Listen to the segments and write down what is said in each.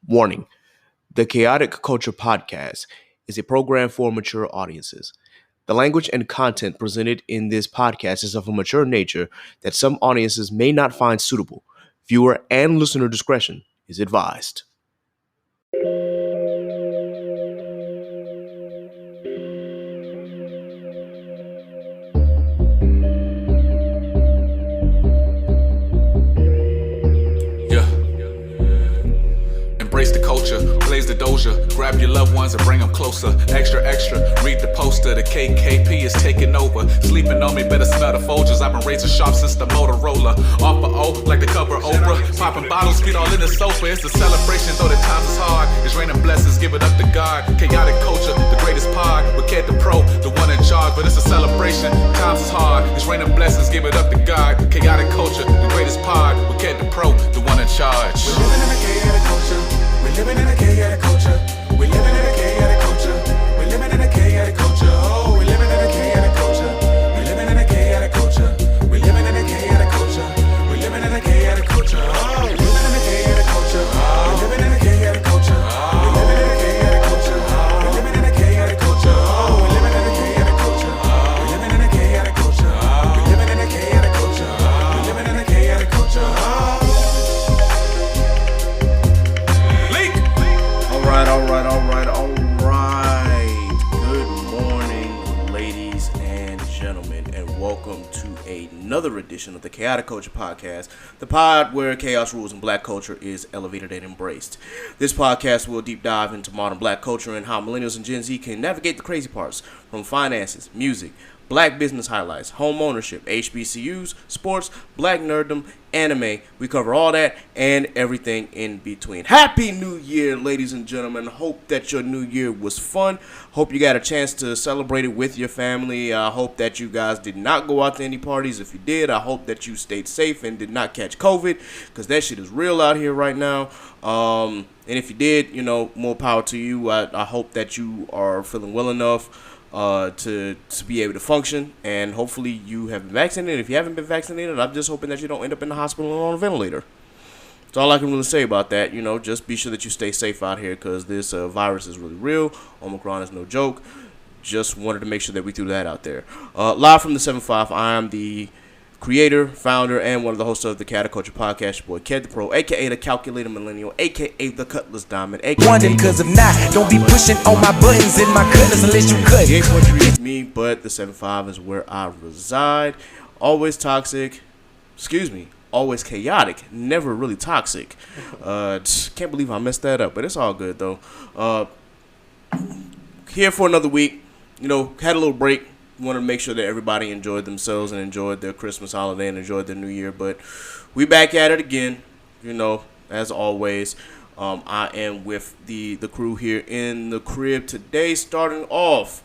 Warning: the Chaotic Culture podcast is a program for mature audiences. The language and content presented in this podcast is of a mature nature that some audiences may not find suitable. Viewer and listener discretion is advised. Embrace the culture, blaze the doja, grab your loved ones and bring them closer. Extra, extra, read the poster, the KKP is taking over. Sleeping on me, better smell the Folgers. I've been razor sharp since the Motorola. Off for O, like the cover Oprah. Popping bottles, feet all in the sofa. It's a celebration, though the times is hard. It's raining blessings, give it up to God. Chaotic culture, the greatest pod. With Cat the Pro, the one in charge, but it's a celebration. Times is hard. It's raining blessings, give it up to God. Chaotic culture, the greatest pod. With Cat the Pro, the one in charge. We're living in a chaotic culture. We're living in a chaotic culture. We're living in a chaotic culture. We're living in a chaotic culture. Oh, we're living in a chaotic culture. We're living in a chaotic culture. We're living in a chaotic culture. We're living in a chaotic culture. Oh, we're living in a chaotic culture. We're living in a chaotic culture. We're living in a chaotic culture. We're living in a chaotic culture. Oh, we're living in a chaotic culture. We're living in a chaotic culture. We're living in a chaotic culture. We're living in a chaotic culture. All right. Good morning, ladies and gentlemen, and welcome to another edition of the Chaotic Culture Podcast, the pod where chaos rules and black culture is elevated and embraced. This podcast will deep dive into modern black culture and how millennials and Gen Z can navigate the crazy parts from finances, music, black business highlights, home ownership, HBCUs, sports, black nerddom, anime. We cover all that and everything in between. Happy New Year, ladies and gentlemen. Hope that your new year was fun. Hope you got a chance to celebrate it with your family. I hope that you guys did not go out to any parties. If you did, I hope that you stayed safe and did not catch COVID, because that shit is real out here right now. And if you did, more power to you. I hope that you are feeling well enough to be able to function, and hopefully you have been vaccinated. If you haven't been vaccinated, I'm just hoping that you don't end up in the hospital on a ventilator. That's all I can really say about that. Just be sure that you stay safe out here, because this virus is really real. Omicron is no joke. Just wanted to make sure that we threw that out there. Live from the 7-5, I am the creator, founder, and one of the hosts of the Chaotic Culture Podcast, your boy Ked the Pro, a.k.a. the Calculator Millennial, a.k.a. the Cutlass Diamond, a.k.a. Wondering cause if not, don't be pushing on my buttons in my cutlass unless you cut. You ain't what you reach me, but the 7-5 is where I reside. Always toxic, always chaotic, never really toxic. Can't believe I messed that up, but it's all good though. Here for another week, had a little break. Wanted to make sure that everybody enjoyed themselves and enjoyed their Christmas holiday and enjoyed their New Year. But we back at it again, as always. I am with the crew here in the crib today, starting off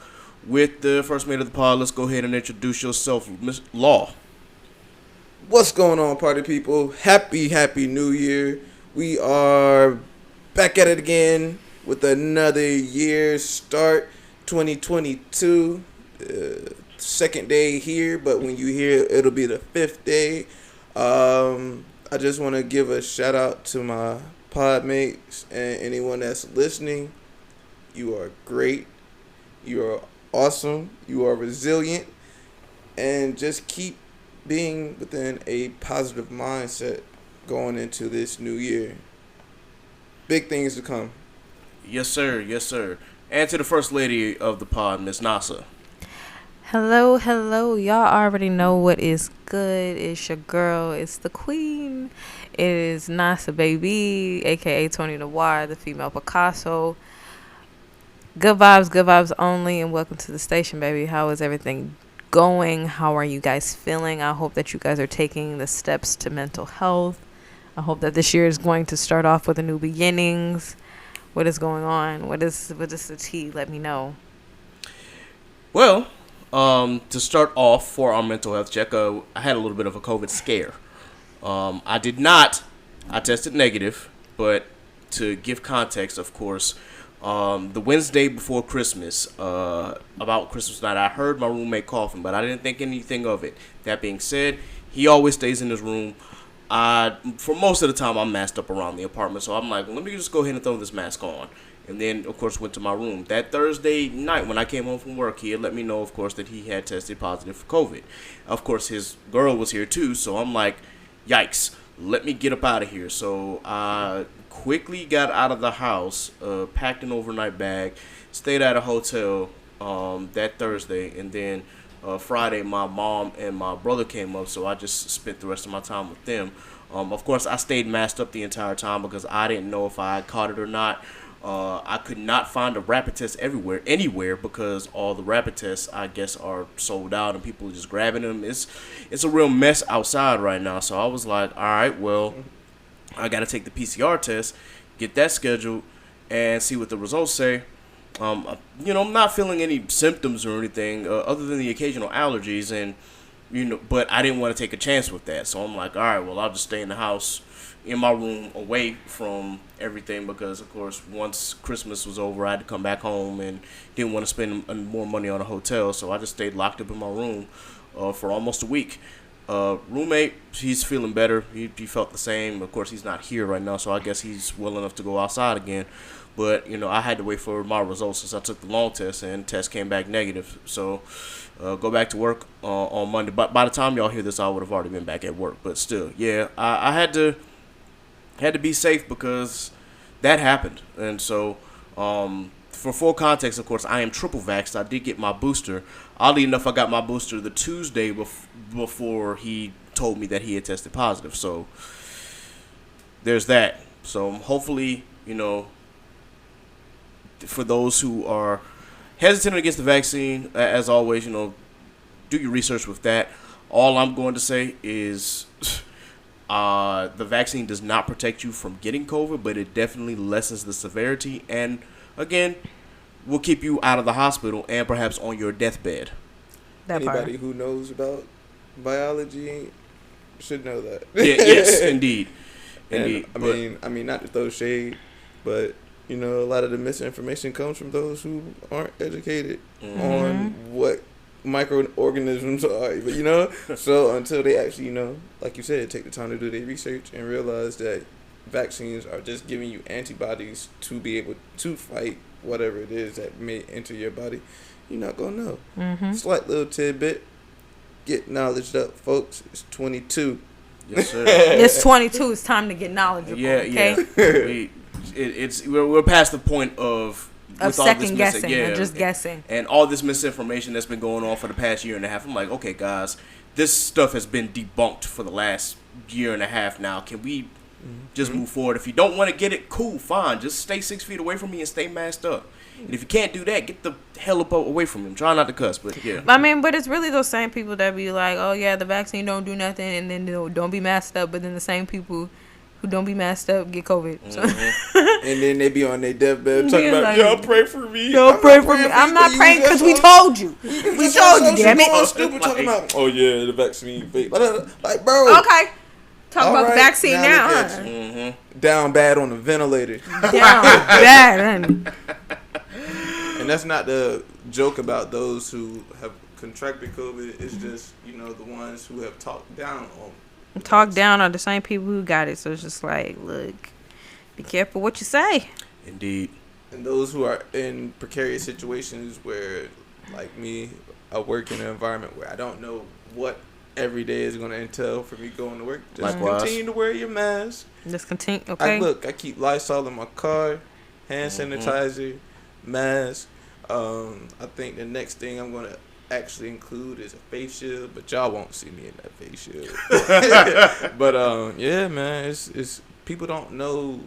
with the first mate of the pod. Let's go ahead and introduce yourself, Miss Law. What's going on, party people? Happy New Year. We are back at it again with another year start, 2022. Second day here, but when you hear it, it'll be the fifth day. I just want to give a shout out to my pod mates and anyone that's listening. You are great. You are awesome. You are resilient. And just keep being within a positive mindset going into this new year. Big things to come. Yes, sir. Yes, sir. And to the first lady of the pod, Miss Nasa. Hello. Y'all already know what is good. It's your girl. It's the queen. It is Nasa Baby, a.k.a. Tony Noir, the female Picasso. Good vibes only, and welcome to the station, baby. How is everything going? How are you guys feeling? I hope that you guys are taking the steps to mental health. I hope that this year is going to start off with a new beginnings. What is going on? What is the tea? Let me know. Well, to start off for our mental health check, I had a little bit of a COVID scare. I tested negative, but to give context, of course, the Wednesday before Christmas, about Christmas night, I heard my roommate coughing, but I didn't think anything of it. That being said, he always stays in his room. for most of the time, I'm masked up around the apartment. So I'm like, let me just go ahead and throw this mask on. And then, of course, went to my room. That Thursday night when I came home from work, he had let me know, of course, that he had tested positive for COVID. Of course, his girl was here, too. So I'm like, yikes, let me get up out of here. So I quickly got out of the house, packed an overnight bag, stayed at a hotel that Thursday. And then Friday, my mom and my brother came up. So I just spent the rest of my time with them. Of course, I stayed masked up the entire time because I didn't know if I had caught it or not. I could not find a rapid test anywhere because all the rapid tests, I guess, are sold out and people are just grabbing them. It's a real mess outside right now. So I was like, all right, well, I got to take the PCR test, get that scheduled, and see what the results say. I'm not feeling any symptoms or anything other than the occasional allergies, and but I didn't want to take a chance with that. So I'm like, all right, well, I'll just stay in the house, in my room, away from everything, because of course once Christmas was over I had to come back home and didn't want to spend more money on a hotel, so I just stayed locked up in my room for almost a week. Roommate, he's feeling better. He felt the same. Of course, he's not here right now, so I guess he's well enough to go outside again. But I had to wait for my results since I took the long test, and the test came back negative. So go back to work on Monday. But by the time y'all hear this, I would have already been back at work. But still, yeah, I had to be safe because that happened. And so for full context, of course, I am triple vaxxed. I did get my booster. Oddly enough, I got my booster the Tuesday before he told me that he had tested positive. So there's that. So hopefully, for those who are hesitant against the vaccine, as always, do your research with that. All I'm going to say is the vaccine does not protect you from getting COVID, but it definitely lessens the severity and, again, will keep you out of the hospital and perhaps on your deathbed. Anybody who knows about biology should know that. Yes, indeed. And I mean, not to throw shade, but a lot of the misinformation comes from those who aren't educated on what microorganisms are, but so until they actually, like you said, take the time to do their research and realize that vaccines are just giving you antibodies to be able to fight whatever it is that may enter your body, you're not gonna know. Slight little tidbit, get knowledge up, folks. It's 22. Yes, sir. It's 22. It's time to get knowledgeable. Yeah. We're past the point of second guessing and just guessing. And all this misinformation that's been going on for the past year and a half. I'm like, okay, guys, this stuff has been debunked for the last year and a half now. Can we just move forward? If you don't want to get it, cool, fine. Just stay 6 feet away from me and stay masked up. And if you can't do that, get the hell up away from him. Try not to cuss, but yeah. But it's really those same people that be like, oh, yeah, the vaccine don't do nothing, and then don't be masked up. But then the same people who don't be masked up get COVID. So. And then they be on their deathbed talking about, like, y'all pray for me. Y'all pray for me. I'm not praying because we told you. We told you, damn it. Stupid talking about, oh, yeah, the vaccine fake. Like, bro. Okay. Talk about the vaccine now, huh? Down bad on the ventilator. Down bad, honey. And that's not the joke about those who have contracted COVID. It's just, the ones who have talked down on. Talk down on the same people who got it. So it's just like, look, be careful what you say. Indeed. And those who are in precarious situations where, like me, I work in an environment where I don't know what every day is going to entail for me going to work. Just continue to wear your mask. Just continue, okay. I keep Lysol in my car, hand sanitizer, mask. I think the next thing I'm going to actually include is a face shield, but y'all won't see me in that face shield. But yeah, man, it's people don't know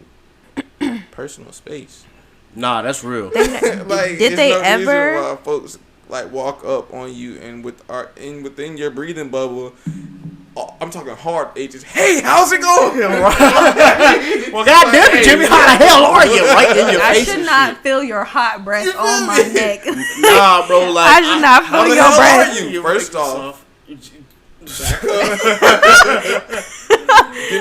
personal space. Nah, that's real. Like, did they ever? Reason why folks like walk up on you and within your breathing bubble. I'm talking hard ages. Hey, how's it going? Well, goddamn it, Jimmy, how the hell are you? Right in your face. I should not feel your hot breath on my neck. Nah, bro, like I should not feel your breath. Are you? First off, give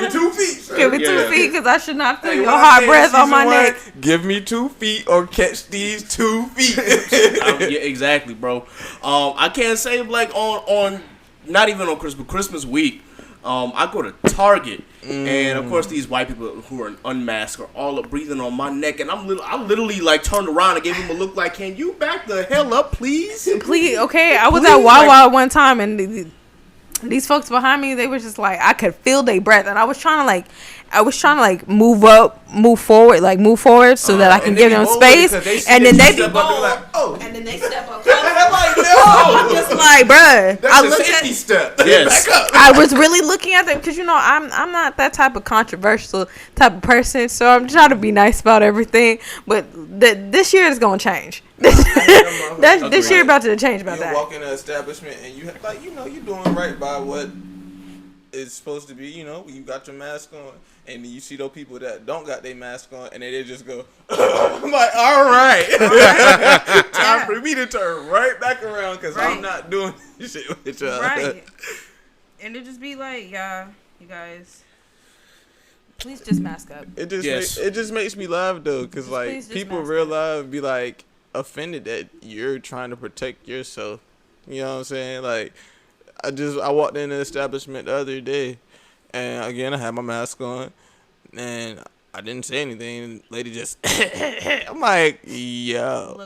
me 2 feet. Give me 2 feet because I should not feel your hot breath on my neck. Give me 2 feet or catch these 2 feet. Yeah, exactly, bro. I can't say like on not even on Christmas week. I go to Target, and of course these white people who are unmasked are all up breathing on my neck, and I literally like turned around and gave him a look like, "Can you back the hell up, please?" Please, okay. I was at Wawa one time, and these folks behind me, they were just like, I could feel their breath, and I was trying to move forward so that I can give them space, and then they be like, oh, and then they step up. I'm just like, bruh. That's a safety step. Yes. Back up. I was really looking at them because I'm not that type of controversial type of person, so I'm trying to be nice about everything. But this year is gonna change. This year about to change about you that. You walk in an establishment and you you're doing right by what is supposed to be. You got your mask on, and then you see those people that don't got their mask on, and they just go. I'm like, all right. Time for me to turn right back around because I'm not doing shit with y'all. Right. And it just be like, yeah, you guys, please just mask up. It just makes me laugh though, because like people real life be like offended that you're trying to protect yourself. You know what I'm saying? Like, I walked in the establishment the other day, and again I had my mask on, and I didn't say anything. Lady just, I'm like, yo,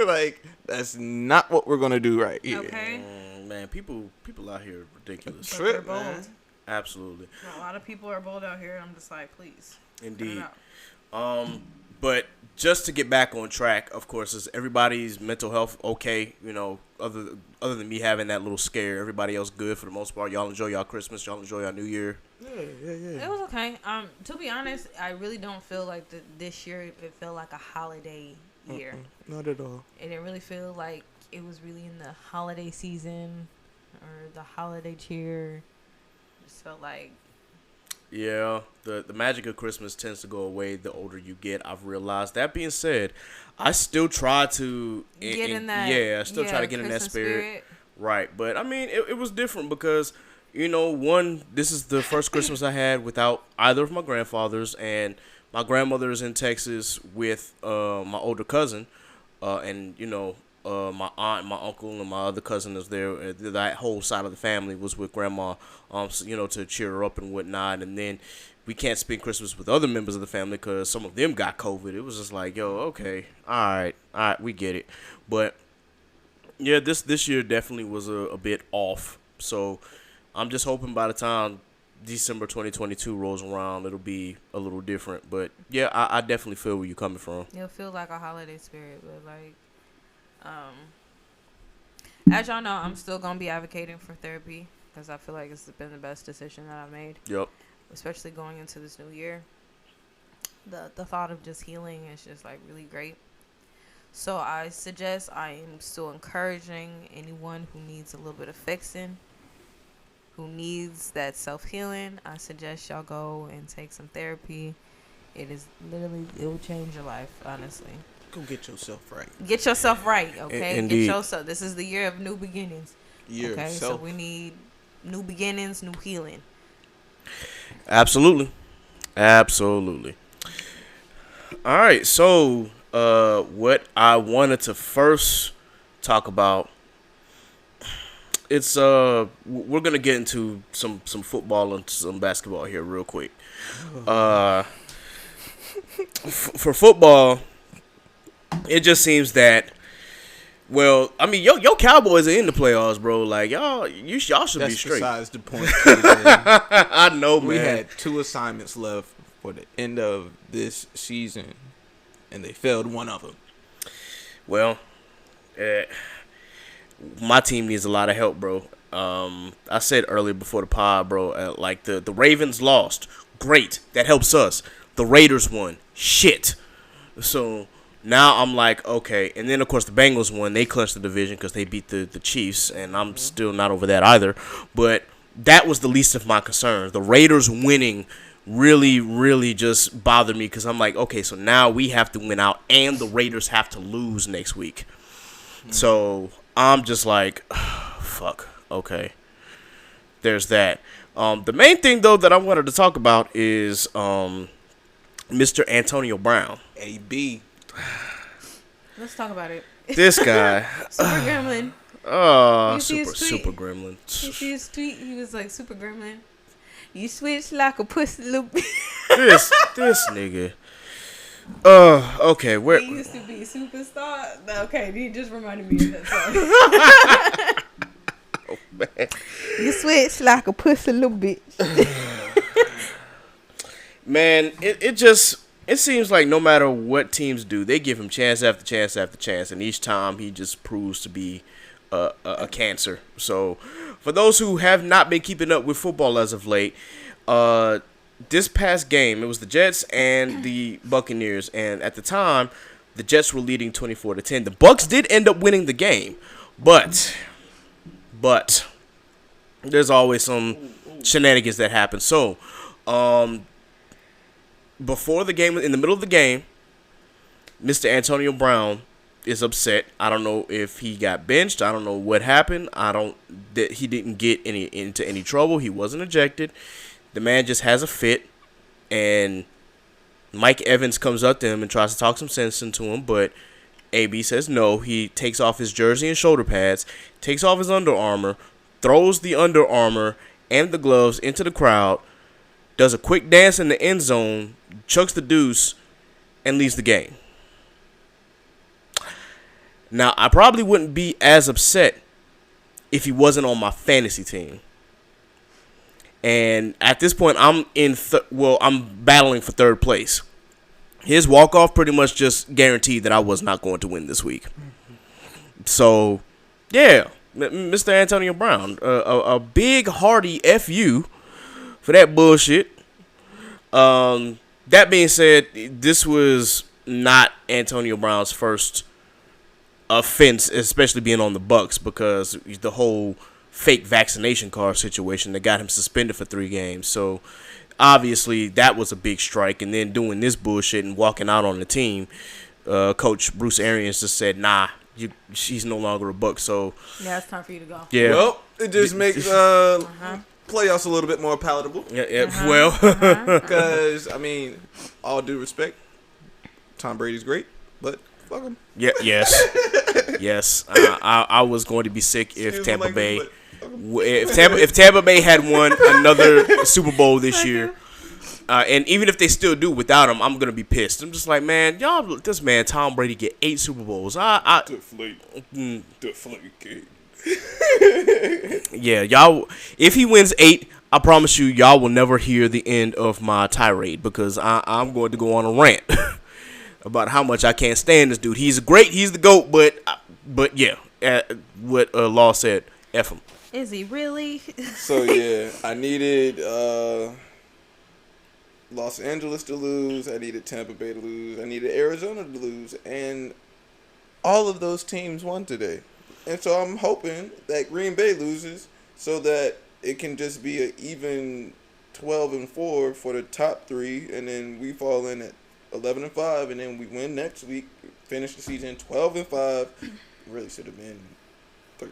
like that's not what we're gonna do right here. Okay. Man, people out here are ridiculous. Trip, bold. man. Absolutely. A lot of people are bold out here. I'm just like, please. Indeed. But just to get back on track, of course, is everybody's mental health okay? Other than me having that little scare, everybody else good for the most part. Y'all enjoy y'all Christmas. Y'all enjoy y'all New Year. Yeah. It was okay. To be honest, I really don't feel like this year it felt like a holiday year. Not at all. It didn't really feel like it was really in the holiday season or the holiday cheer. It just felt like. Yeah, the magic of Christmas tends to go away the older you get. I've realized. That being said, I still try to get in that. Yeah, I still try to get in that spirit. Right, but I mean, it was different because, this is the first Christmas I had without either of my grandfathers, and my grandmother is in Texas with my older cousin, and my aunt, my uncle, and my other cousin is there. That whole side of the family was with grandma, to cheer her up and whatnot. And then we can't spend Christmas with other members of the family because some of them got COVID. It was just like, yo, okay, all right, we get it. But yeah, this year definitely was a bit off. So I'm just hoping by the time December 2022 rolls around, it'll be a little different. But yeah, I definitely feel where you're coming from. It'll feel like a holiday spirit, but like. As y'all know, I'm still gonna be advocating for therapy because I feel like it's been the best decision that I've made. Yep. Especially going into this new year, the thought of just healing is just like really great. So I am still encouraging anyone who needs a little bit of fixing, who needs that self-healing. I suggest y'all go and take some therapy. It will change your life, honestly. Go get yourself right. Get yourself right, okay? Indeed. Get yourself. This is the year of new beginnings. Okay, so we need new beginnings, new healing. Absolutely. All right, so what I wanted to first talk about, it's we're gonna get into some football and some basketball here real quick. For football, it just seems that, well, I mean, your Cowboys are in the playoffs, bro. Like, y'all should be straight. That's besides the point. I know, man. We had 2 assignments left for the end of this season, and they failed one of them. Well, my team needs a lot of help, bro. I said earlier before the pod, bro, like the Ravens lost. Great. That helps us. The Raiders won. Shit. So now I'm like, okay. And then, of course, the Bengals won. They clinched the division because they beat the Chiefs, and I'm still not over that either. But that was the least of my concerns. The Raiders winning really, really just bothered me because I'm like, okay, so now we have to win out, and the Raiders have to lose next week. So I'm just like, fuck, okay. There's that. The main thing, though, that I wanted to talk about is Mr. Antonio Brown. AB. Let's talk about it. This guy. Super Gremlin. Oh, You see his super tweet? gremlin. You see his tweet? He was like, Super Gremlin. You switch like a pussy little bit. This nigga. Okay, where? He used to be superstar. Okay, he just reminded me of that song. Oh, man. You switch like a pussy little bitch. Man, it seems like no matter what teams do, they give him chance after chance after chance, and each time he just proves to be a cancer. So, for those who have not been keeping up with football as of late, this past game, it was the Jets and the Buccaneers, and at the time, the Jets were leading 24-10. The Bucs did end up winning the game, but there's always some shenanigans that happen. So, before the game, in the middle of the game, Mr. Antonio Brown is upset. I don't know if he got benched. I don't know what happened. That he didn't get into any trouble. He wasn't ejected. The man just has a fit, and Mike Evans comes up to him and tries to talk some sense into him, but AB says no. He takes off his jersey and shoulder pads, takes off his Under Armour, throws the Under Armour and the gloves into the crowd, does a quick dance in the end zone, chucks the deuce, and leaves the game. Now, I probably wouldn't be as upset if he wasn't on my fantasy team. And at this point, I'm I'm battling for third place. His walk-off pretty much just guaranteed that I was not going to win this week. So, yeah, Mr. Antonio Brown, a big hearty FU for that bullshit. That being said, this was not Antonio Brown's first offense, especially being on the Bucs, because the whole fake vaccination card situation that got him suspended for 3 games. So obviously that was a big strike, and then doing this bullshit and walking out on the team, Coach Bruce Arians just said, nah, she's no longer a Buck. So yeah, it's time for you to go. Yeah. Well, it just makes playoffs a little bit more palatable. Yeah. Well, Because, I mean, all due respect, Tom Brady's great, but fuck him. Yeah. Yes. I was going to be sick if Tampa Bay. If Tampa Bay had won another Super Bowl this year, and even if they still do without him, I'm gonna be pissed. I'm just like, man, this man Tom Brady get 8 Super Bowls. Deflate, kid. Yeah, y'all. If he wins 8, I promise you, y'all will never hear the end of my tirade, because I'm going to go on a rant about how much I can't stand this dude. He's great. He's the GOAT, but yeah, what Law said, F him. Is he really? So, yeah, I needed Los Angeles to lose. I needed Tampa Bay to lose. I needed Arizona to lose. And all of those teams won today. And so I'm hoping that Green Bay loses so that it can just be an even 12-4 for the top 3. And then we fall in at 11-5. And then we win next week. Finish the season 12-5. Really should have been 13-4.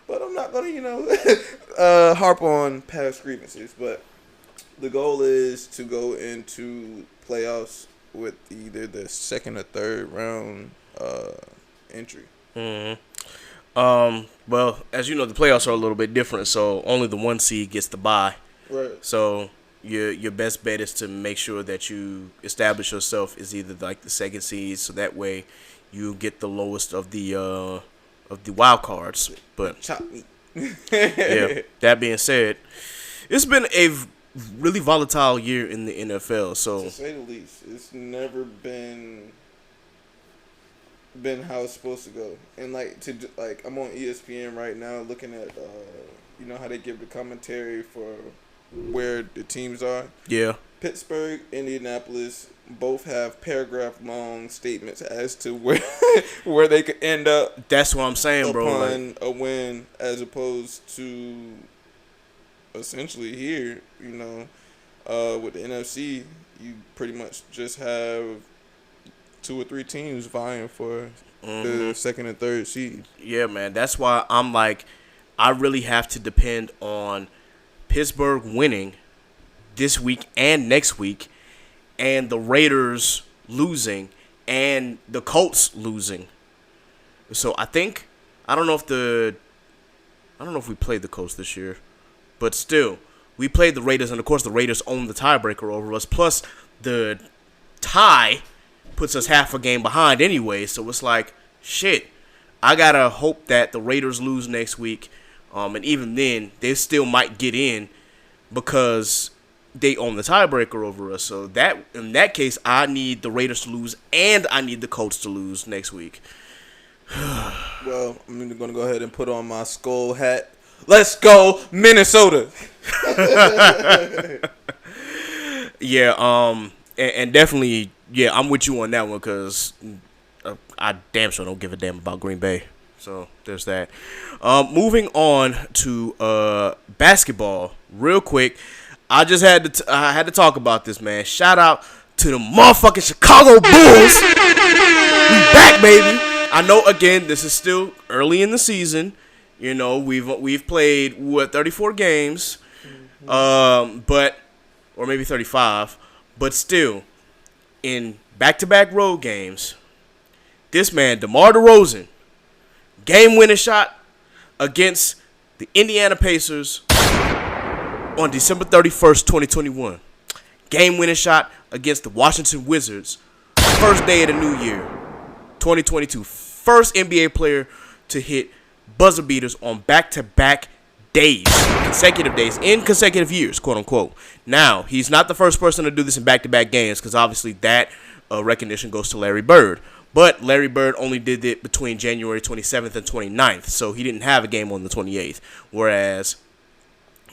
But I'm not going to, harp on past grievances. But the goal is to go into playoffs with either the second or third round entry. Mm-hmm. Well, as you know, the playoffs are a little bit different, so only the 1 seed gets the bye. Right. So your best bet is to make sure that you establish yourself as either like the second seed, so that way you get the lowest of the wild cards. But Chop me. yeah, that being said, it's been a really volatile year in the NFL. So to say the least, it's never been how it's supposed to go. And I'm on ESPN right now looking at how they give the commentary for where the teams are. Yeah. Pittsburgh, Indianapolis both have paragraph-long statements as to where they could end up. That's what I'm saying, bro. Upon a win, as opposed to essentially here, with the NFC, you pretty much just have 2 or 3 teams vying for the second and third seed. Yeah, man. That's why I'm like, I really have to depend on Pittsburgh winning this week and next week, and the Raiders losing and the Colts losing. So I don't know if we played the Colts this year, but still, we played the Raiders, and of course the Raiders own the tiebreaker over us. Plus, the tie puts us half a game behind anyway. So it's like, shit. I gotta hope that the Raiders lose next week, and even then, they still might get in because they own the tiebreaker over us. So that in that case, I need the Raiders to lose, and I need the Colts to lose next week. Well, I'm going to go ahead and put on my skull hat. Let's go, Minnesota. Yeah, and definitely, yeah, I'm with you on that one because I damn sure don't give a damn about Green Bay. So there's that. Moving on to basketball, real quick. I had to talk about this, man. Shout out to the motherfucking Chicago Bulls. We back, baby. I know, again, this is still early in the season. You know, we've played 34 games, but or maybe 35, but still in back-to-back road games. This man, DeMar DeRozan, game-winning shot against the Indiana Pacers on December 31st, 2021. Game-winning shot against the Washington Wizards, first day of the new year, 2022. First NBA player to hit buzzer beaters on back-to-back days, consecutive days, in consecutive years, quote-unquote. Now, he's not the first person to do this in back-to-back games because obviously that recognition goes to Larry Bird. But Larry Bird only did it between January 27th and 29th, so he didn't have a game on the 28th. Whereas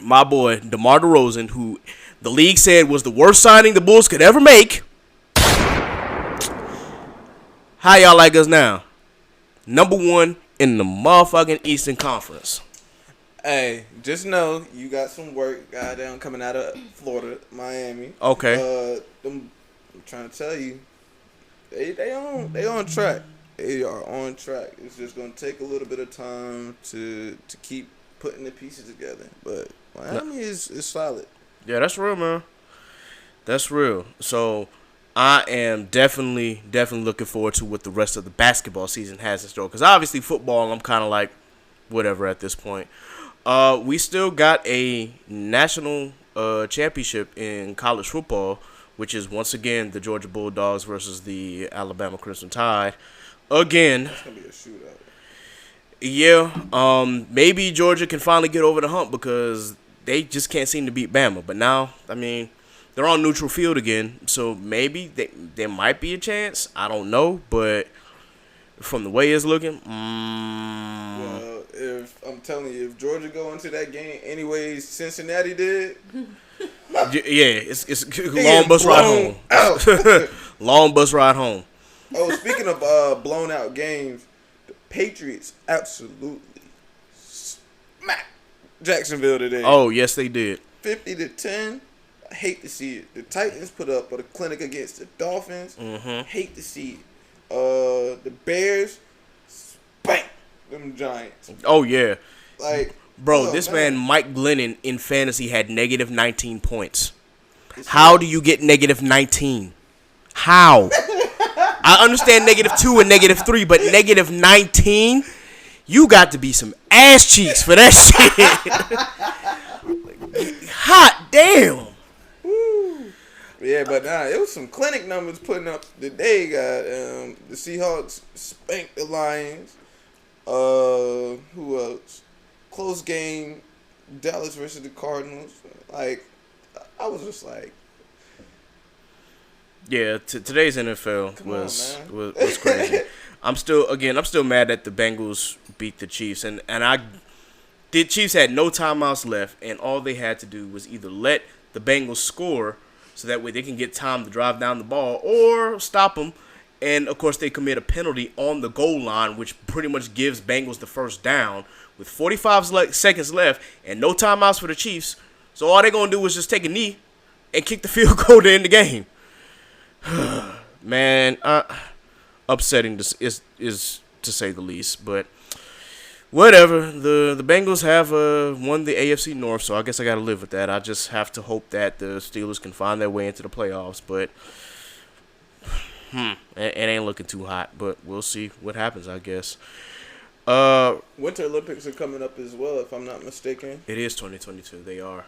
my boy, DeMar DeRozan, who the league said was the worst signing the Bulls could ever make. How y'all like us now? Number one in the motherfucking Eastern Conference. Hey, just know you got some work goddamn coming out of Florida, Miami. Okay. I'm trying to tell you. They on track. They are on track. It's just gonna take a little bit of time to keep putting the pieces together. But Miami is solid. Yeah, that's real, man. That's real. So I am definitely looking forward to what the rest of the basketball season has in store. Because obviously football, I'm kind of like whatever at this point. We still got a national championship in college football, which is once again the Georgia Bulldogs versus the Alabama Crimson Tide. Again. That's going to be a shootout. Yeah, maybe Georgia can finally get over the hump because they just can't seem to beat Bama. But now, I mean, they're on neutral field again, so maybe there might be a chance. I don't know, but from the way it's looking, Well, if I'm telling you, if Georgia go into that game anyways Cincinnati did... Yeah, it's long bus ride home. Long bus ride home. Oh, speaking of blown out games, the Patriots absolutely smacked Jacksonville today. Oh, yes, they did. 50-10. I hate to see it. The Titans put up a clinic against the Dolphins. Mm-hmm. Hate to see it. The Bears spank them Giants. Oh, yeah. Like, bro, this man Mike Glennon in fantasy had negative 19 points. How do you get negative 19? How? I understand negative 2 and negative 3, but negative 19? You got to be some ass cheeks for that shit. Hot damn. Woo. Yeah, but nah, it was some clinic numbers putting up today. The Seahawks spanked the Lions. Who else? Close game, Dallas versus the Cardinals. Like, I was just like, yeah. Today's NFL was crazy. I'm still mad that the Bengals beat the Chiefs, and the Chiefs had no timeouts left, and all they had to do was either let the Bengals score, so that way they can get time to drive down the ball, or stop them. And of course, they commit a penalty on the goal line, which pretty much gives Bengals the first down with 45 seconds left and no timeouts for the Chiefs. So all they're gonna do is just take a knee and kick the field goal to end the game. Man, upsetting is to say the least, but whatever. The Bengals have won the AFC North, so I guess I got to live with that. I just have to hope that the Steelers can find their way into the playoffs, but it ain't looking too hot, but we'll see what happens, I guess. Winter Olympics are coming up as well, if I'm not mistaken. It is 2022. They are.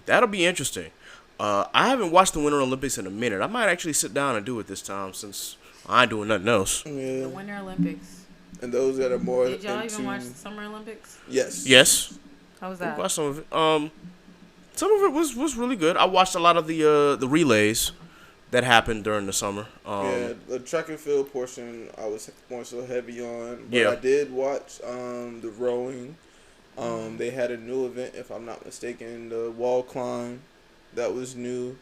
That'll be interesting. I haven't watched the Winter Olympics in a minute. I might actually sit down and do it this time since I ain't doing nothing else. Yeah. The Winter Olympics. And those that are more Did y'all into... even watch the Summer Olympics? Yes. Yes. How was I that? watched some of it. Some of it was really good. I watched a lot of the relays that happened during the summer. Yeah, the track and field portion I was more so heavy on. But Yeah. I did watch the rowing. They had a new event, if I'm not mistaken, the wall climb. That was new.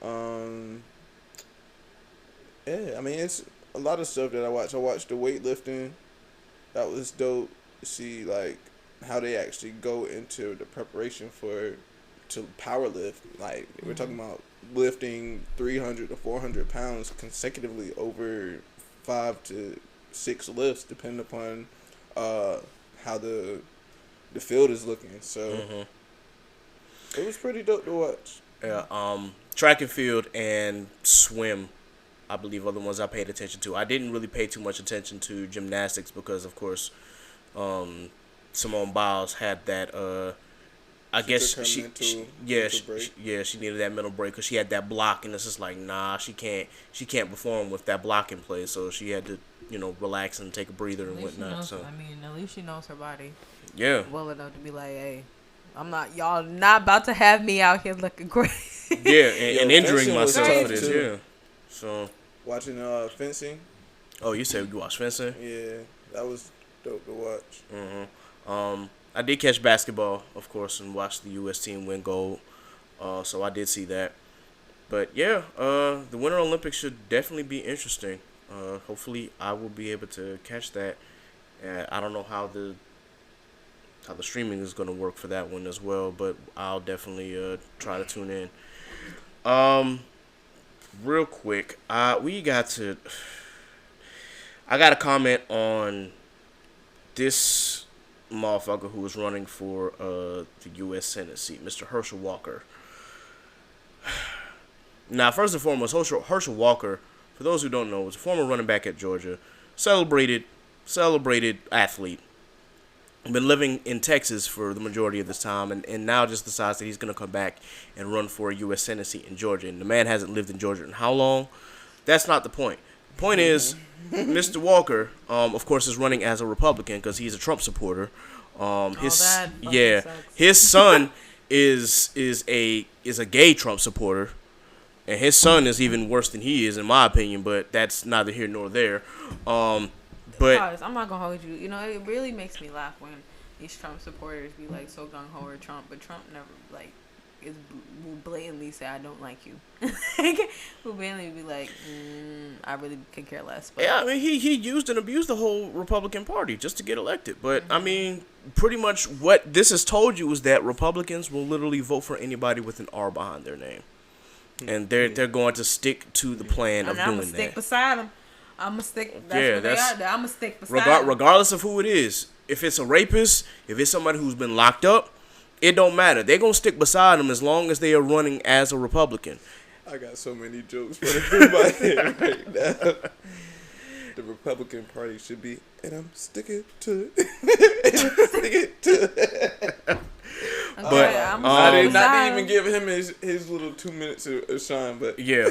Yeah, I mean, it's a lot of stuff that I watched. I watched the weightlifting. That was dope to see, like, how they actually go into the preparation to power lift. Like, we're talking about lifting 300 to 400 pounds consecutively over 5 to 6 lifts, depending upon how the field is looking. So it was pretty dope to watch. Yeah. Track and field and swim, I believe, are the ones I paid attention to. I didn't really pay too much attention to gymnastics because, of course, Simone Biles had that. I guess she needed that mental break because she had that block, and it's just like, nah, she can't perform with that block in place, so she had to, relax and take a breather and whatnot. So at least she knows her body. Yeah. Well enough to be like, hey, y'all not about to have me out here looking great. Yeah, and injuring fencing was myself for tough, this. too. Yeah. So. Watching fencing. Oh, you said you watch fencing? Yeah, that was dope to watch. I did catch basketball, of course, and watch the U.S. team win gold. So I did see that. But yeah, the Winter Olympics should definitely be interesting. Hopefully, I will be able to catch that. I don't know how the streaming is going to work for that one as well, but I'll definitely try to tune in. Real quick, I got to comment on this motherfucker who was running for the U.S. Senate seat, Mr. Herschel Walker. Now, first and foremost, Herschel Walker, for those who don't know, was a former running back at Georgia, celebrated athlete. Been living in Texas for the majority of this time, and now just decides that he's going to come back and run for a U.S. Senate seat in Georgia. And the man hasn't lived in Georgia in how long? That's not the point. The point is, Mr. Walker, of course, is running as a Republican because he's a Trump supporter. His son is a gay Trump supporter, and his son is even worse than he is, in my opinion. But that's neither here nor there. But I'm not gonna hold you. It really makes me laugh when these Trump supporters be like so gung ho or Trump, but Trump never will blatantly say I don't like you. Will blatantly be like, I really could care less. But yeah, I mean he used and abused the whole Republican Party just to get elected. But I mean, pretty much what this has told you is that Republicans will literally vote for anybody with an R behind their name, and they're going to stick to the plan of doing that. I'm gonna stick beside them. I'm gonna stick. That's what they are. I'm gonna stick beside them. Regardless of who it is, if it's a rapist, if it's somebody who's been locked up, it don't matter. They're gonna stick beside them as long as they are running as a Republican. I got so many jokes running through my head right now. The Republican Party should be, and I'm sticking to it. But I did not even give him his little 2 minutes of shine, but yeah.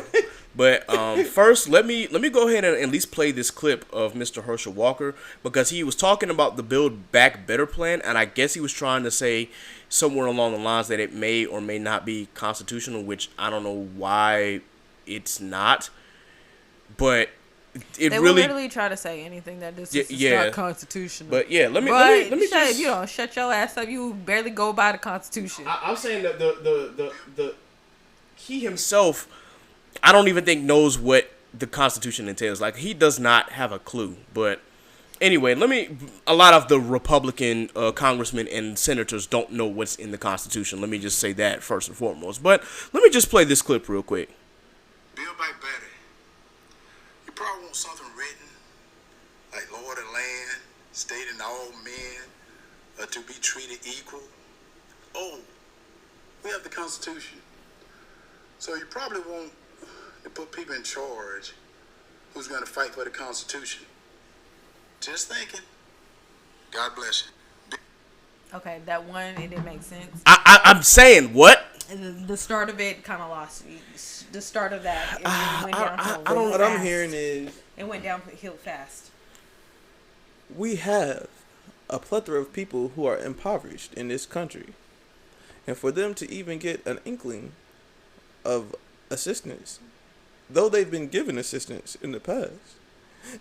But first, let me go ahead and at least play this clip of Mr. Herschel Walker because he was talking about the Build Back Better plan, and I guess he was trying to say somewhere along the lines that it may or may not be constitutional, which I don't know why it's not, but they really will literally try to say anything that this is not constitutional. But yeah, let me if you don't shut your ass up, you barely go by the Constitution. I'm saying that the he himself, I don't even think knows what the Constitution entails. Like, he does not have a clue. But anyway, a lot of the Republican congressmen and senators don't know what's in the Constitution. Let me just say that first and foremost. But let me just play this clip real quick. Build back better. You probably want something written, like law of the land, stating all men are to be treated equal. Oh, we have the Constitution. So you probably want to put people in charge who's going to fight for the Constitution. Just thinking. God bless you. Okay, that one, it didn't make sense. I'm saying what? The start of it kind of lost me. The start of that, it went downhill. I don't. What I'm hearing is it went downhill fast. we have a plethora of people who are impoverished in this country, and for them to even get an inkling of assistance, though they've been given assistance in the past,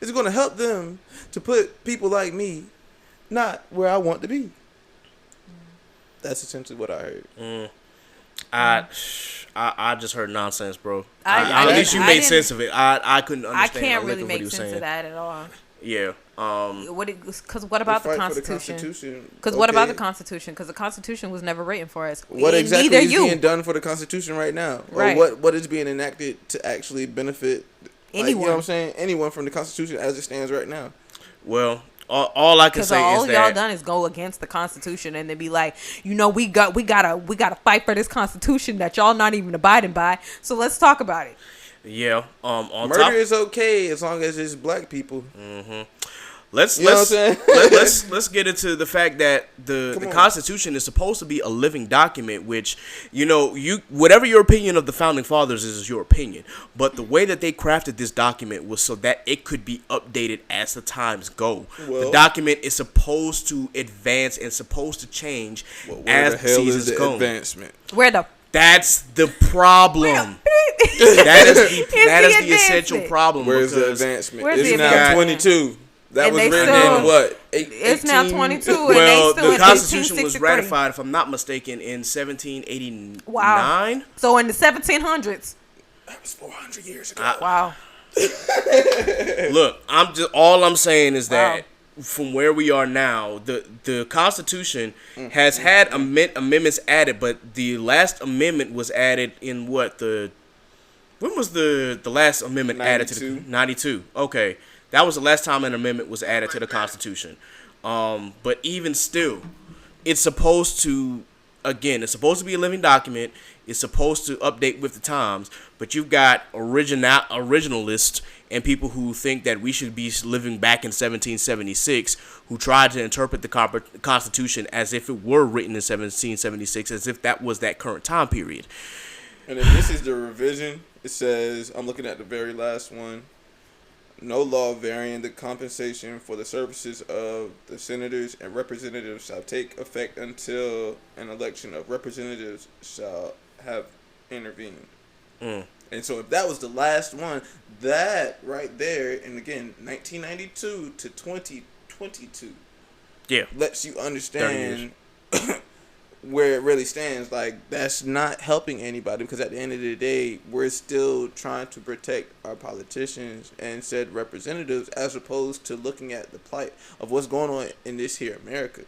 it's going to help them to put people like me not where I want to be. That's essentially what I heard. I just heard nonsense, bro. At least you made sense of it. I couldn't understand. I can't a lick really of what he make was sense saying. of that at all. Yeah. Because what about the Constitution? Because what about the Constitution? Because the Constitution was never written for us. What exactly is you. being done for the Constitution right now? Right. Or what is being enacted to actually benefit anyone? You know what I'm saying? Anyone from the Constitution as it stands right now. Well, all I can say is that all y'all done is go against the Constitution and then be like, we gotta fight for this Constitution that y'all not even abiding by. So let's talk about it. Yeah. On Murder top, is okay as long as it's black people. Let's You know what I'm saying? let's get into the fact that the Constitution is supposed to be a living document, which you whatever your opinion of the founding fathers is your opinion, but the way that they crafted this document was so that it could be updated as the times go. The document is supposed to advance and supposed to change as the seasons go. Advancement? That's the problem. that is the essential problem. Where's the advancement? Where's It's the now advancement? 22. That And was they written still- in what? It's now 22. Well, and they still the in Constitution was 1863. ratified, if I'm not mistaken, in 1789. Wow. So in the 1700s. That was 400 years ago. Wow. Look, all I'm saying is that from where we are now, the Constitution has had amendments added, but the last amendment was added in when was the last amendment added to the 92? Okay. That was the last time an amendment was added to the Constitution. But even still, it's supposed to be a living document. It's supposed to update with the times. But you've got originalists and people who think that we should be living back in 1776, who tried to interpret the Constitution as if it were written in 1776, as if that was that current time period. And if this is the revision, it says, I'm looking at the very last one. No law varying the compensation for the services of the senators and representatives shall take effect until an election of representatives shall have intervened. And so if that was the last one, that right there, and again, 1992 to 2022, lets you understand where it really stands. Like, that's not helping anybody, because at the end of the day, we're still trying to protect our politicians and said representatives, as opposed to looking at the plight of what's going on in this here America,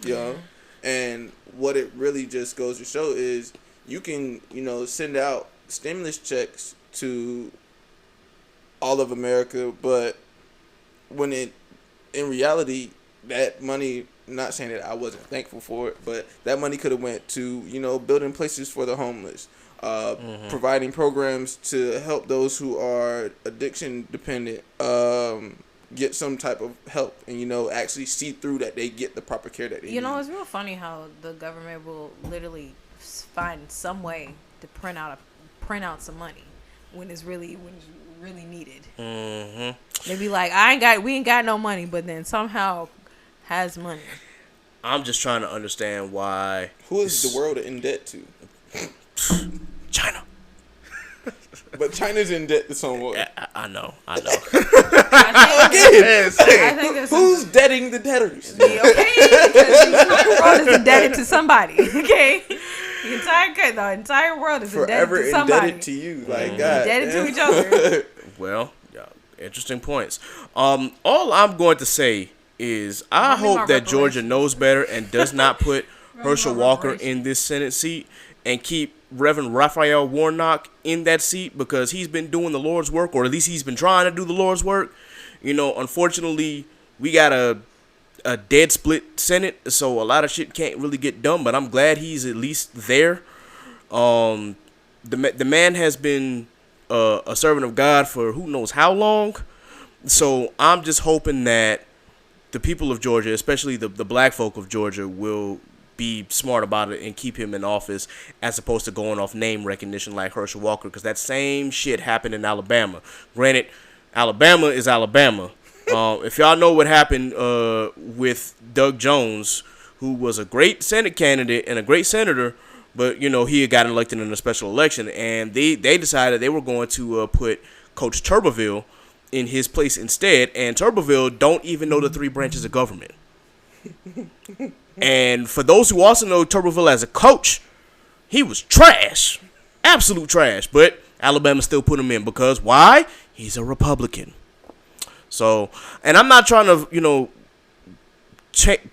you know? And what it really just goes to show is you can, send out stimulus checks to all of America, but when in reality, that money, not saying that I wasn't thankful for it, but that money could have went to, building places for the homeless, providing programs to help those who are addiction dependent, get some type of help and, actually see through that they get the proper care that they need. It's real funny how the government will literally find some way to print out some money when it's really needed. They be like, we ain't got no money, but then somehow has money. I'm just trying to understand why. Who is the world in debt to? China. But China's in debt to someone. I know. I think there's Who's debting the debtors? Okay, because the entire world is indebted to somebody. Okay, the entire world is forever indebted to somebody. Indebted to you, like God, indebted to each other. Well, interesting points. All I'm going to say is I hope that Georgia knows better and does not put Herschel Walker in this Senate seat and keep Reverend Raphael Warnock in that seat, because he's been doing the Lord's work, or at least he's been trying to do the Lord's work. Unfortunately, we got a dead split Senate, so a lot of shit can't really get done, but I'm glad he's at least there. The man has been a servant of God for who knows how long. So I'm just hoping that the people of Georgia, especially the black folk of Georgia, will be smart about it and keep him in office as opposed to going off name recognition like Herschel Walker, because that same shit happened in Alabama. Granted, Alabama is Alabama. If y'all know what happened with Doug Jones, who was a great Senate candidate and a great senator, but he had gotten elected in a special election, and they decided they were going to put Coach Tuberville in his place instead, and Tuberville don't even know the three branches of government. And for those who also know Tuberville as a coach, he was trash, absolute trash. But Alabama still put him in because why? He's a Republican. So, and I'm not trying to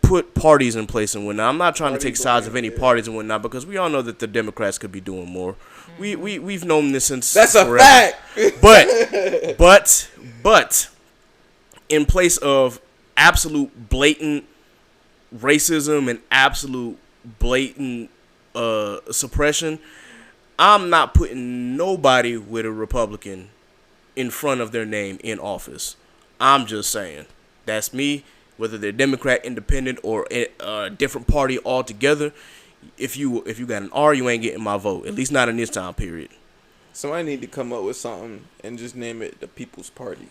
put parties in place and whatnot. I'm not trying to take sides of any parties and whatnot, because we all know that the Democrats could be doing more. We've known this since that's forever. A fact. But in place of absolute blatant racism and absolute blatant suppression, I'm not putting nobody with a Republican in front of their name in office. I'm just saying. That's me. Whether they're Democrat, Independent, or a different party altogether, if you got an R, you ain't getting my vote. At least not in this time period. Somebody need to come up with something and just name it the People's Party.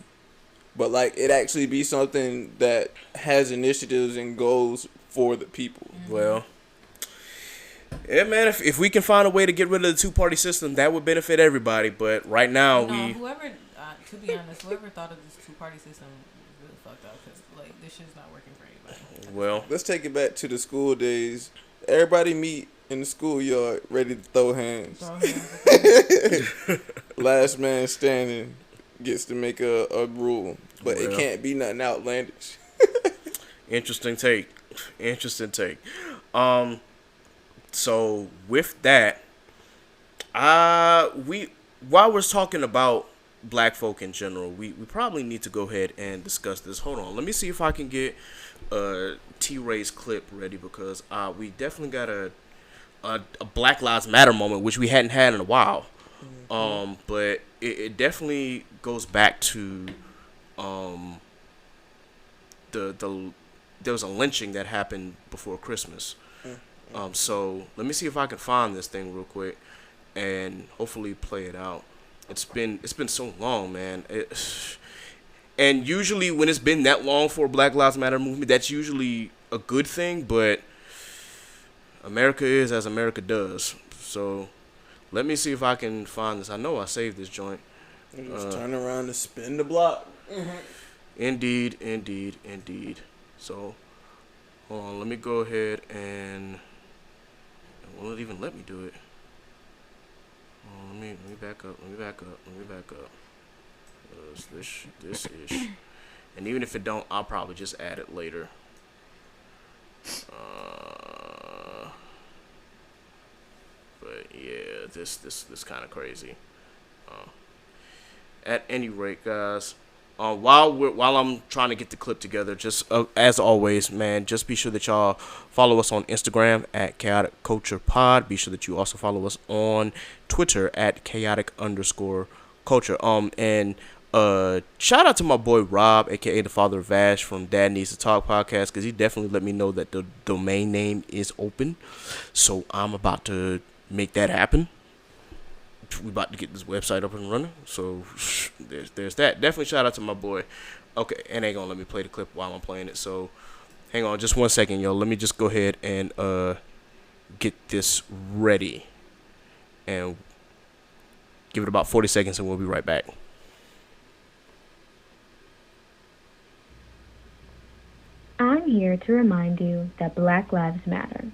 But like it actually be something that has initiatives and goals for the people. Well, yeah, man. If we can find a way to get rid of the two-party system, that would benefit everybody. But right now, whoever, to be honest, whoever thought of this two-party system really fucked up, because like this shit's not working for anybody. Well, let's take it back to the school days. Everybody meet in the schoolyard, ready to throw hands. Last man standing gets to make a rule, but it can't be nothing outlandish. Interesting take. So with that, while we're talking about black folk in general, we probably need to go ahead and discuss this. Hold on, let me see if I can get T-Ray's clip ready, because we definitely got a Black Lives Matter moment, which we hadn't had in a while. But it definitely goes back to there was a lynching that happened before Christmas. So let me see if I can find this thing real quick and hopefully play it out. It's been so long, man. And usually when it's been that long for a Black Lives Matter movement, that's usually a good thing, but America is as America does. So let me see if I can find this. I know I saved this joint. Just turn around and spin the block. Indeed. So hold on, let me go ahead and will it even let me do it? Let me back up. This ish. And even if it don't, I'll probably just add it later. But yeah, this kind of crazy. At any rate, guys, while I'm trying to get the clip together, just as always, man, just be sure that y'all follow us on Instagram at Chaotic Culture Pod. Be sure that you also follow us on Twitter at chaotic_culture. And shout out to my boy Rob, aka the father of Vash from Dad Needs to Talk podcast, because he definitely let me know that the domain name is open. So I'm about to make that happen. We about to get this website up and running. So there's that. Definitely shout out to my boy. Okay, and ain't gonna let me play the clip while I'm playing it. So hang on just 1 second, yo. Let me just go ahead and get this ready and give it about 40 seconds, and we'll be right back. I'm here to remind you that Black Lives Matter.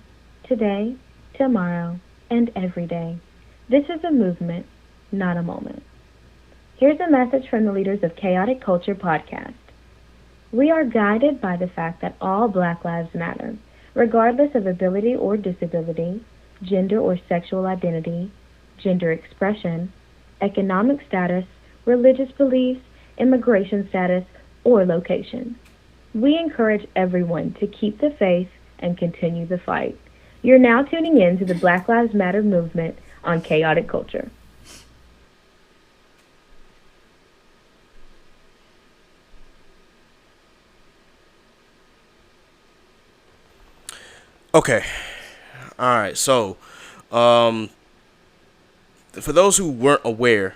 Today, tomorrow, and every day. This is a movement, not a moment. Here's a message from the leaders of Chaotic Culture Podcast. We are guided by the fact that all Black lives matter, regardless of ability or disability, gender or sexual identity, gender expression, economic status, religious beliefs, immigration status, or location. We encourage everyone to keep the faith and continue the fight. You're now tuning in to the Black Lives Matter movement on Chaotic Culture. Okay. All right. So, for those who weren't aware,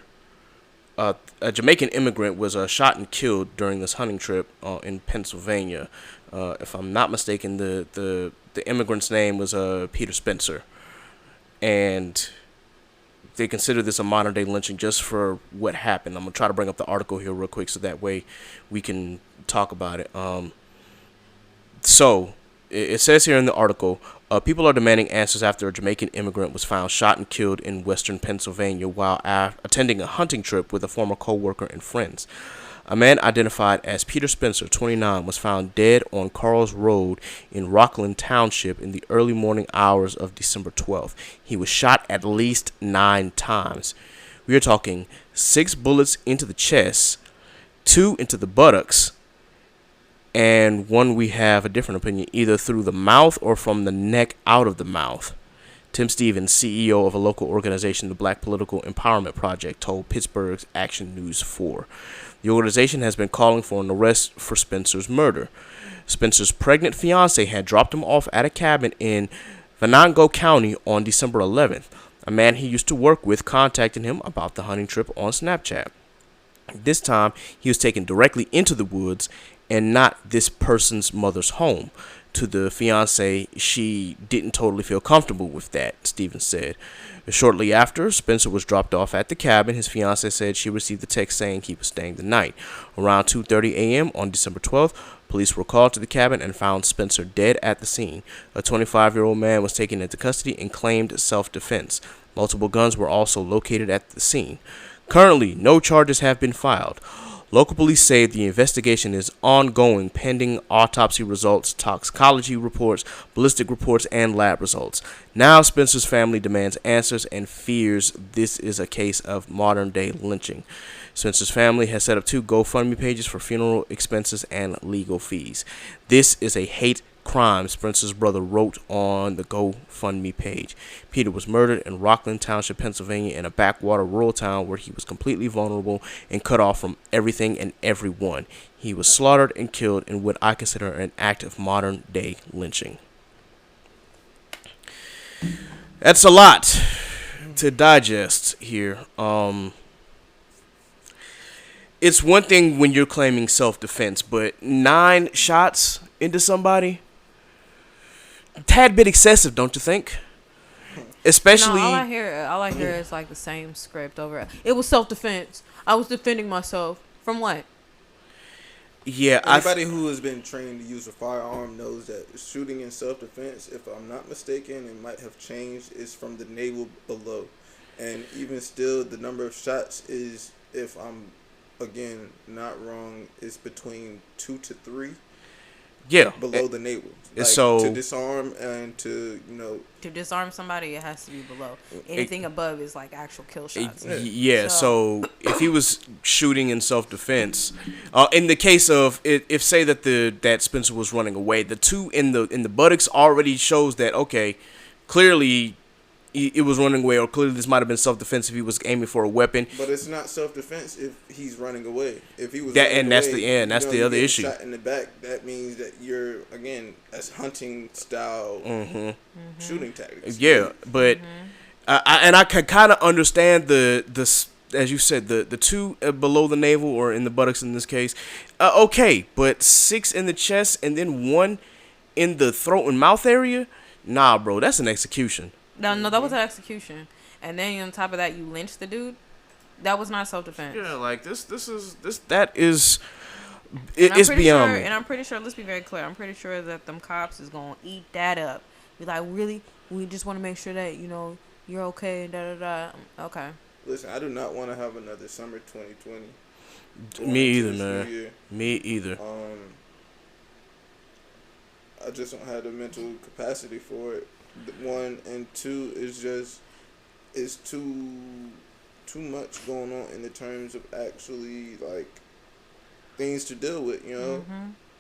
a Jamaican immigrant was shot and killed during this hunting trip in Pennsylvania. If I'm not mistaken, the immigrant's name was Peter Spencer, and they consider this a modern day lynching just for what happened. I'm gonna try to bring up the article here real quick so that way we can talk about it. So it says here in the article, people are demanding answers after a Jamaican immigrant was found shot and killed in western Pennsylvania while attending a hunting trip with a former co-worker and friends. A man identified as Peter Spencer, 29, was found dead on Carl's Road in Rockland Township in the early morning hours of December 12th. He was shot at least 9 times. We are talking 6 bullets into the chest, 2 into the buttocks, and one we have a different opinion, either through the mouth or from the neck out of the mouth. Tim Stevens, CEO of a local organization, the Black Political Empowerment Project, told Pittsburgh's Action News 4. The organization has been calling for an arrest for Spencer's murder. Spencer's pregnant fiancée had dropped him off at a cabin in Venango County on December 11th. A man he used to work with contacted him about the hunting trip on Snapchat. This time, he was taken directly into the woods and not this person's mother's home. To the fiancée, she didn't totally feel comfortable with that, Stevens said. Shortly after Spencer was dropped off at the cabin, his fiancée said she received a text saying he was staying the night. Around 2:30 a.m. on December 12th, police were called to the cabin and found Spencer dead at the scene. A 25-year-old man was taken into custody and claimed self-defense. Multiple guns were also located at the scene. Currently, no charges have been filed. Local police say the investigation is ongoing pending autopsy results, toxicology reports, ballistic reports, and lab results. Now Spencer's family demands answers and fears this is a case of modern-day lynching. Spencer's family has set up 2 GoFundMe pages for funeral expenses and legal fees. This is a hate crime, Spencer's brother wrote on the GoFundMe page. Peter was murdered in Rockland Township, Pennsylvania, in a backwater rural town where he was completely vulnerable and cut off from everything and everyone. He was slaughtered and killed in what I consider an act of modern-day lynching. That's a lot to digest here. It's one thing when you're claiming self-defense, but 9 shots into somebody, a tad bit excessive, don't you think? Especially, all I hear is like the same script over. It was self-defense. I was defending myself from what? Yeah, anybody who has been trained to use a firearm knows that shooting in self-defense, if I'm not mistaken, it might have changed, is from the navel below, and even still, the number of shots is, if I'm again not wrong, is between 2 to 3. Yeah, below the navel. Like, so to disarm and to to disarm somebody, it has to be below. Anything above is like actual kill shots. Yeah. So if he was shooting in self-defense, in the case of if say that that Spencer was running away, the 2 in the buttocks already shows that okay, clearly it was running away, or clearly this might have been self-defense if he was aiming for a weapon. But it's not self-defense if he's running away. If he was that, running and that's away, that's the other issue. Shot in the back, that means that you're that's hunting style shooting tactics. Yeah, but I can kind of understand the as you said the 2 below the navel or in the buttocks in this case. Okay, but 6 in the chest and then 1 in the throat and mouth area. Nah, bro, that's an execution. No, that was an execution. And then on top of that, you lynched the dude. That was not self-defense. Yeah, like it's beyond. Sure, and I'm pretty sure, let's be very clear, I'm pretty sure that them cops is going to eat that up. Be like, really? We just want to make sure that, you're okay, da-da-da. Okay. Listen, I do not want to have another summer 2020. Me either, man. Me either. I just don't have the mental capacity for it. 1 and 2 is just too much going on in the terms of actually like things to deal with.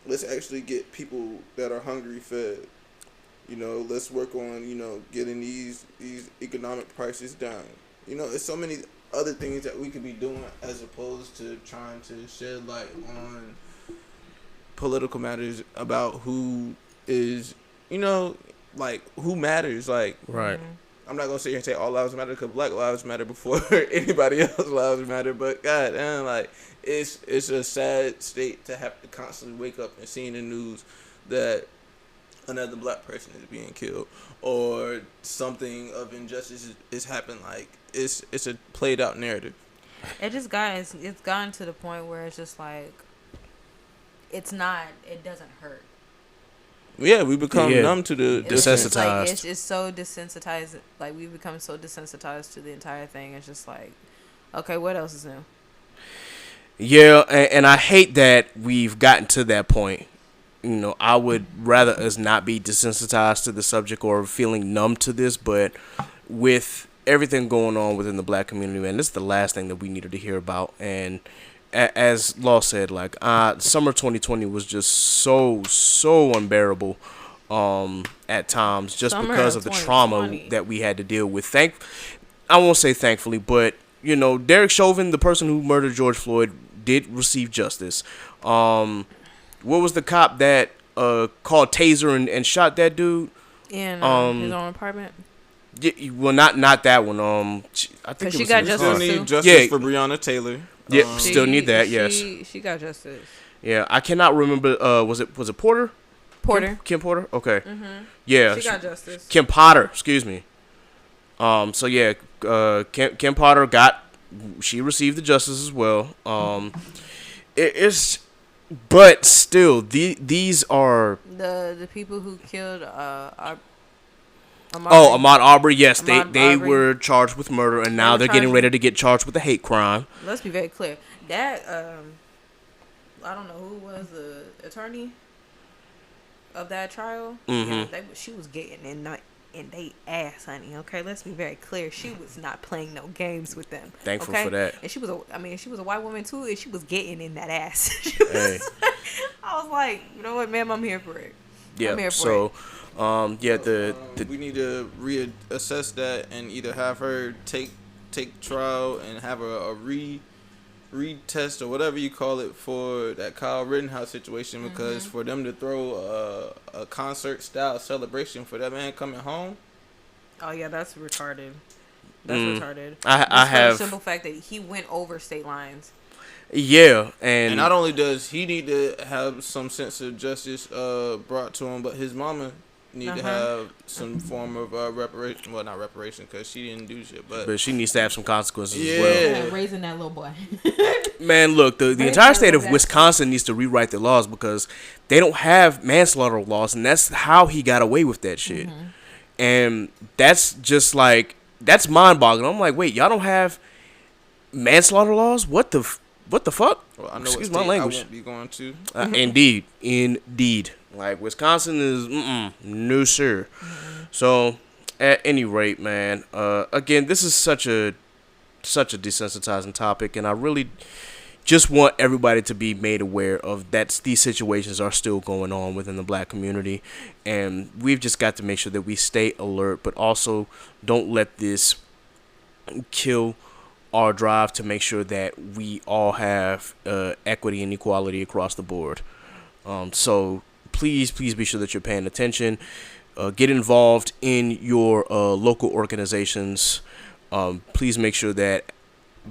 Let's actually get people that are hungry fed. Let's work on getting these economic prices down. There's so many other things that we could be doing as opposed to trying to shed light on political matters about who is like, who matters? Like, Right. I'm not gonna sit here and say all lives matter because Black lives matter before anybody else's lives matter. But God damn, like it's a sad state to have to constantly wake up and see in the news that another Black person is being killed or something of injustice is happening. Like it's a played out narrative. It's gotten to the point where it's just like it doesn't hurt. Yeah, we become numb to the desensitized. It's so desensitized. Like we become so desensitized to the entire thing. It's just like, okay, what else is new? Yeah, and I hate that we've gotten to that point. You know, I would rather us not be desensitized to the subject or feeling numb to this, but with everything going on within the Black community, man, this is the last thing that we needed to hear about. And as Law said, like summer 2020 was just so unbearable at times, just because of the trauma that we had to deal with. I won't say thankfully, but you know, Derek Chauvin, the person who murdered George Floyd, did receive justice. What was the cop that called taser and shot that dude in his own apartment? Yeah, well, not that one. I think she got justice. Still need justice for Breonna Taylor. Yeah, still need that. Yes, she got justice. Yeah, I cannot remember. Was it Porter? Kim Porter. Okay. Mm-hmm. Yeah, she got justice. Kim Potter. Excuse me. So yeah, Kim Potter she received the justice as well. But still, these are the people who killed Ahmaud Arbery. Yes, they Arbery. were charged with murder, and now they're getting ready to get charged with a hate crime. Let's be very clear. That I don't know who was the attorney of that trial. Mm-hmm. Yeah, she was getting in they ass, honey. Okay, let's be very clear. She was not playing no games with them. Thankful okay? for that. And she was a white woman too, and she was getting in that ass. Hey. I was like, you know what, ma'am, I'm here for it. Yeah. I'm here for so, it. We need to reassess that and either have her take trial and have a retest or whatever you call it for that Kyle Rittenhouse situation, because for them to throw a concert style celebration for that man coming home. Oh yeah, that's retarded. That's retarded. I have the simple fact that he went over state lines. Yeah, and not only does he need to have some sense of justice brought to him, but his mama need to have some form of reparation. Well, not reparation because she didn't do shit, but she needs to have some consequences as well. Yeah, raising that little boy. Man, look, the entire state of Wisconsin needs to rewrite their laws because they don't have manslaughter laws, and that's how he got away with that shit. And that's just like, that's mind-boggling. I'm like, wait, y'all don't have manslaughter laws? What the fuck? Well, I know Excuse what my language. I won't be going to. Indeed. Like, Wisconsin is no sir. So, at any rate, man. Again, this is such a desensitizing topic, and I really just want everybody to be made aware of that these situations are still going on within the Black community, and we've just got to make sure that we stay alert, but also don't let this kill our drive to make sure that we all have equity and equality across the board. So please be sure that you're paying attention. Get involved in your local organizations. Please make sure that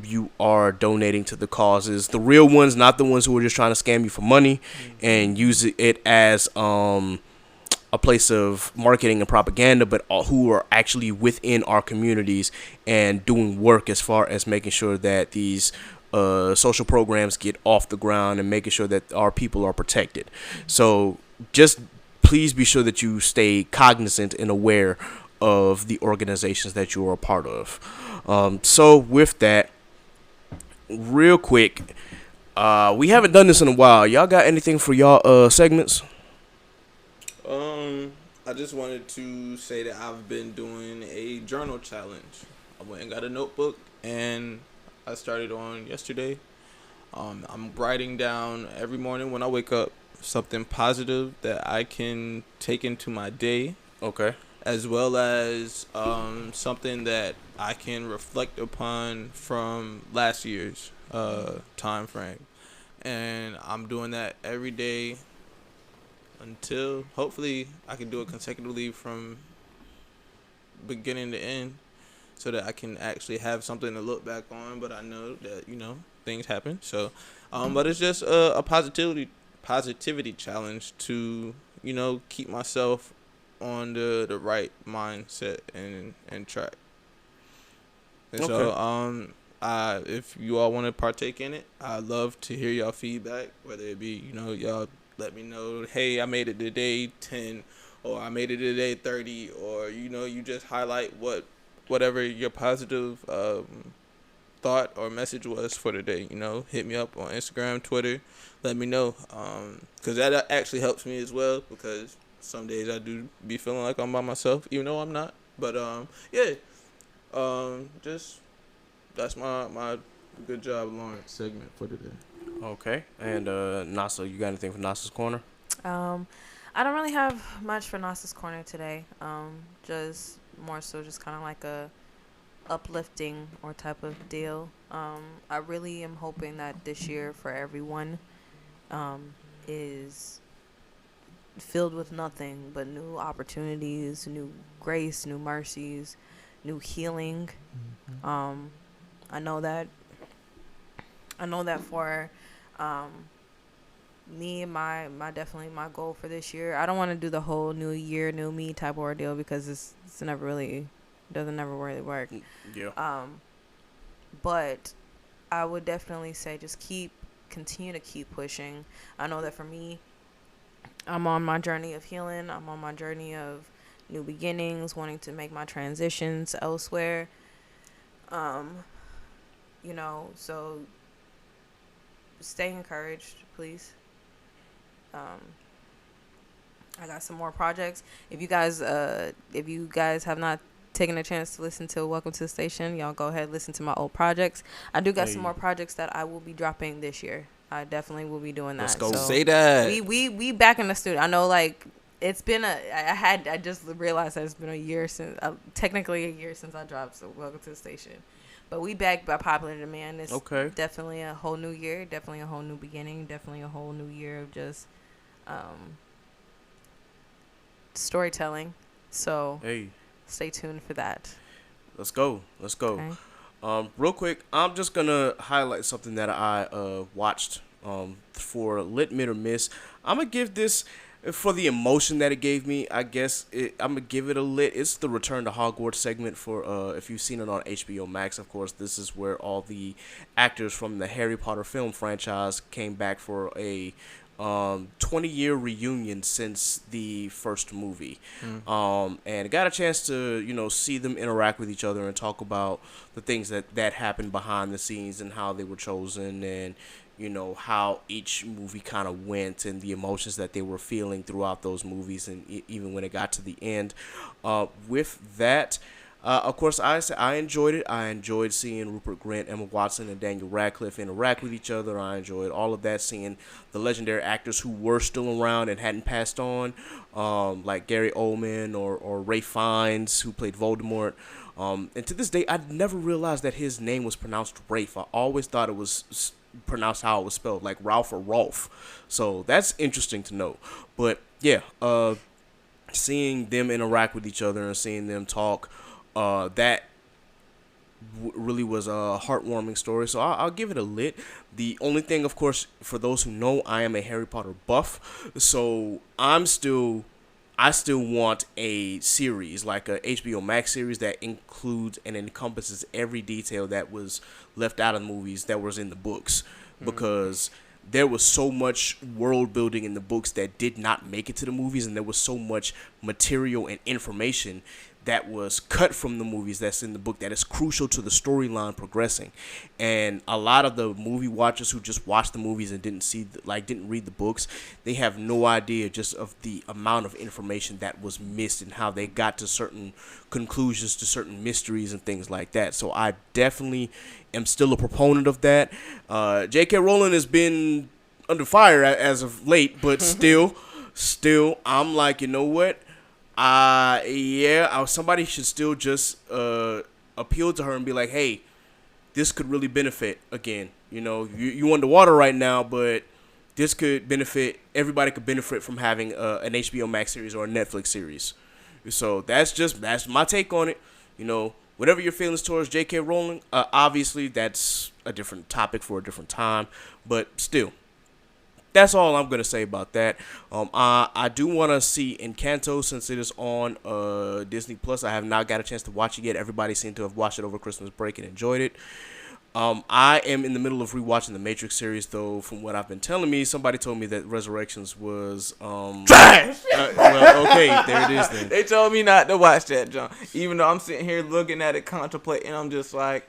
you are donating to the causes, the real ones, not the ones who are just trying to scam you for money and use it as a place of marketing and propaganda, but who are actually within our communities and doing work as far as making sure that these social programs get off the ground and making sure that our people are protected. So just please be sure that you stay cognizant and aware of the organizations that you are a part of. So with that, real quick, we haven't done this in a while. Y'all got anything for y'all segments? I just wanted to say that I've been doing a journal challenge. I went and got a notebook, and I started on yesterday. I'm writing down every morning when I wake up something positive that I can take into my day. Okay. As well as something that I can reflect upon from last year's time frame. And I'm doing that every day. until hopefully I can do it consecutively from beginning to end, so that I can actually have something to look back on. But I know that things happen. So, but it's just a positivity challenge to keep myself on the right mindset and track. And so if you all want to partake in it, I'd love to hear y'all feedback, whether it be y'all let me know, hey, I made it to day 10, or I made it to day 30, or you just highlight whatever your positive thought or message was for the day. Hit me up on Instagram, Twitter, let me know, because that actually helps me as well, because some days I do be feeling like I'm by myself, even though I'm not. But just that's my good job Lawrence segment for today. Okay. And Nasa, you got anything for Nasa's Corner? I don't really have much for Nasa's Corner today. Just more so just kind of like a uplifting or type of deal. I really am hoping that this year for everyone is filled with nothing but new opportunities, new grace, new mercies, new healing. I know that for me, my definitely my goal for this year. I don't want to do the whole new year, new me type of ordeal, because it's never really doesn't never really work. Yeah. But I would definitely say just continue to keep pushing. I know that for me, I'm on my journey of healing. I'm on my journey of new beginnings, wanting to make my transitions elsewhere. So stay encouraged, please. I got some more projects. If you guys have not taken a chance to listen to Welcome to the Station, y'all go ahead and listen to my old projects. I do got some more projects that I will be dropping this year. I definitely will be doing that. Let's go. So Say that. We back in the studio. I know, like, it's been I just realized that it's been a year since technically a year since I dropped Welcome to the Station. But we back by popular demand. It's definitely a whole new year, definitely a whole new beginning, definitely a whole new year of just storytelling. So stay tuned for that. Let's go. Okay. Real quick, I'm just gonna highlight something that I watched for Lit Mid or Miss. I'm gonna give this, for the emotion that it gave me, I guess I'm gonna give it a lit. It's the Return to Hogwarts segment for if you've seen it on HBO Max. Of course, this is where all the actors from the Harry Potter film franchise came back for a 20-year reunion since the first movie. And got a chance to see them interact with each other and talk about the things that happened behind the scenes and how they were chosen, and how each movie kind of went and the emotions that they were feeling throughout those movies, and even when it got to the end. With that, of course, I enjoyed it. I enjoyed seeing Rupert Grint, Emma Watson, and Daniel Radcliffe interact with each other. I enjoyed all of that, seeing the legendary actors who were still around and hadn't passed on, like Gary Oldman or Ralph Fiennes, who played Voldemort. And to this day, I never realized that his name was pronounced Rafe. I always thought it was pronounced how it was spelled, like Ralph or Rolf. So that's interesting to know. But yeah, seeing them interact with each other and seeing them talk, that really was a heartwarming story. So I'll give it a lit. The only thing, of course, for those who know, I am a Harry Potter buff, so I still want a series, like a HBO Max series that includes and encompasses every detail that was left out of the movies that was in the books, because there was so much world building in the books that did not make it to the movies, and there was so much material and information that was cut from the movies that's in the book that is crucial to the storyline progressing. And a lot of the movie watchers who just watched the movies and didn't read the books, they have no idea just of the amount of information that was missed and how they got to certain conclusions, to certain mysteries and things like that. So I definitely am still a proponent of that. J.K. Rowling has been under fire as of late, but still, I'm like, you know what? Somebody should still just appeal to her and be like, hey, this could really benefit again. You underwater right now, but this could benefit, everybody could benefit from having an HBO Max series or a Netflix series. So that's my take on it. You know, whatever your feelings towards J.K. Rowling, obviously that's a different topic for a different time, but still, that's all I'm gonna say about that. I do want to see Encanto since it is on Disney Plus. I have not got a chance to watch it yet. Everybody seemed to have watched it over Christmas break and enjoyed it. I am in the middle of rewatching the Matrix series, though. From what I've been telling me, somebody told me that Resurrections was Trash. Well, okay, there it is then. They told me not to watch that, John. Even though I'm sitting here looking at it, contemplating, I'm just like,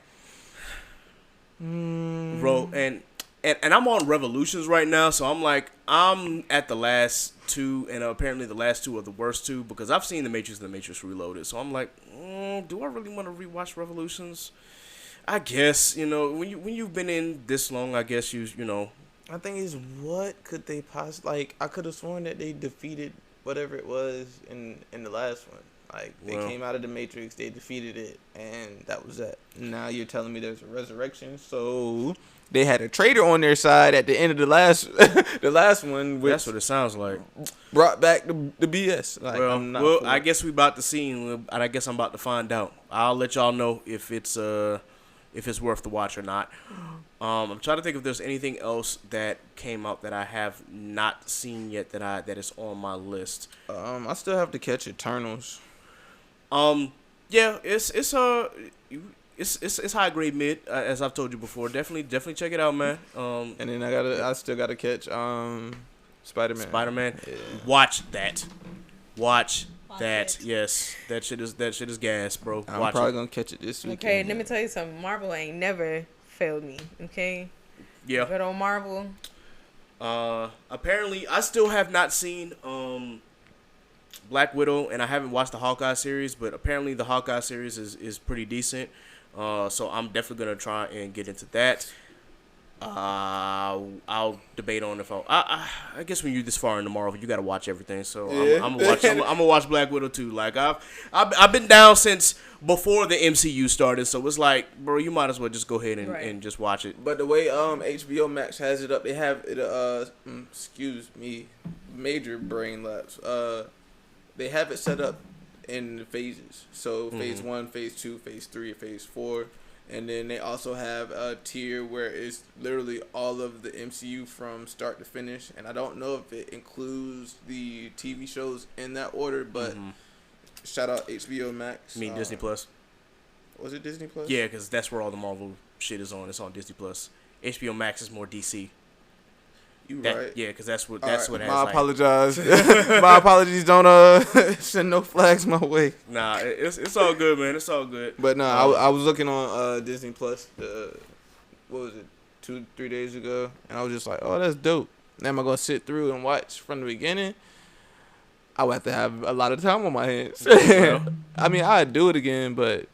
Bro, and I'm on Revolutions right now, so I'm like, I'm at the last two, and apparently the last two are the worst two because I've seen the Matrix and the Matrix Reloaded. So I'm like, do I really want to rewatch Revolutions? I guess, you know, when you've been in this long, I guess you know. I think is what could they possibly, like, I could have sworn that they defeated whatever it was in the last one. Like, they came out of the Matrix, they defeated it, and that was that. Now you're telling me there's a resurrection, so they had a traitor on their side at the end of the last one. Which That's what it sounds like. Brought back the BS. Like, well, I guess we about to see, and I guess I'm about to find out. I'll let y'all know if it's worth the watch or not. I'm trying to think if there's anything else that came out that I have not seen yet that is on my list. I still have to catch Eternals. Yeah, it's high grade mid, as I've told you before. Definitely check it out, man. And then I still gotta catch Spider-Man. Yeah. Watch that. Yes, that shit is gas, bro. I'm probably gonna catch it this weekend. Okay, let me tell you something. Marvel ain't never failed me. Okay. Yeah. Good old Marvel. Apparently, I still have not seen Black Widow, and I haven't watched the Hawkeye series, but apparently the Hawkeye series is pretty decent. So I'm definitely gonna try and get into that. I'll debate on if I guess when you're this far into Marvel, you gotta watch everything. So yeah. I'm gonna watch Black Widow too. Like I've been down since before the MCU started, so it's like, bro, you might as well just go ahead and just watch it. But the way HBO Max has it up, they have it. Excuse me, major brain lapse. They have it set up in phases. So phase 1, phase 2, phase 3, phase 4. And then they also have a tier where it's literally all of the MCU from start to finish. And I don't know if it includes the TV shows in that order, but shout out HBO Max. Disney Plus. Was it Disney Plus? Yeah, because that's where all the Marvel shit is on. It's on Disney Plus. HBO Max is more DC. Right. Yeah, because that's what right, what has. I apologize. My apologies. Don't send no flags my way. Nah, it's all good, man. It's all good. But I was looking on Disney Plus. What was it? 2-3 days ago, and I was just like, oh, that's dope. Now am I gonna sit through and watch from the beginning? I would have to have a lot of time on my hands. I mean, I'd do it again, but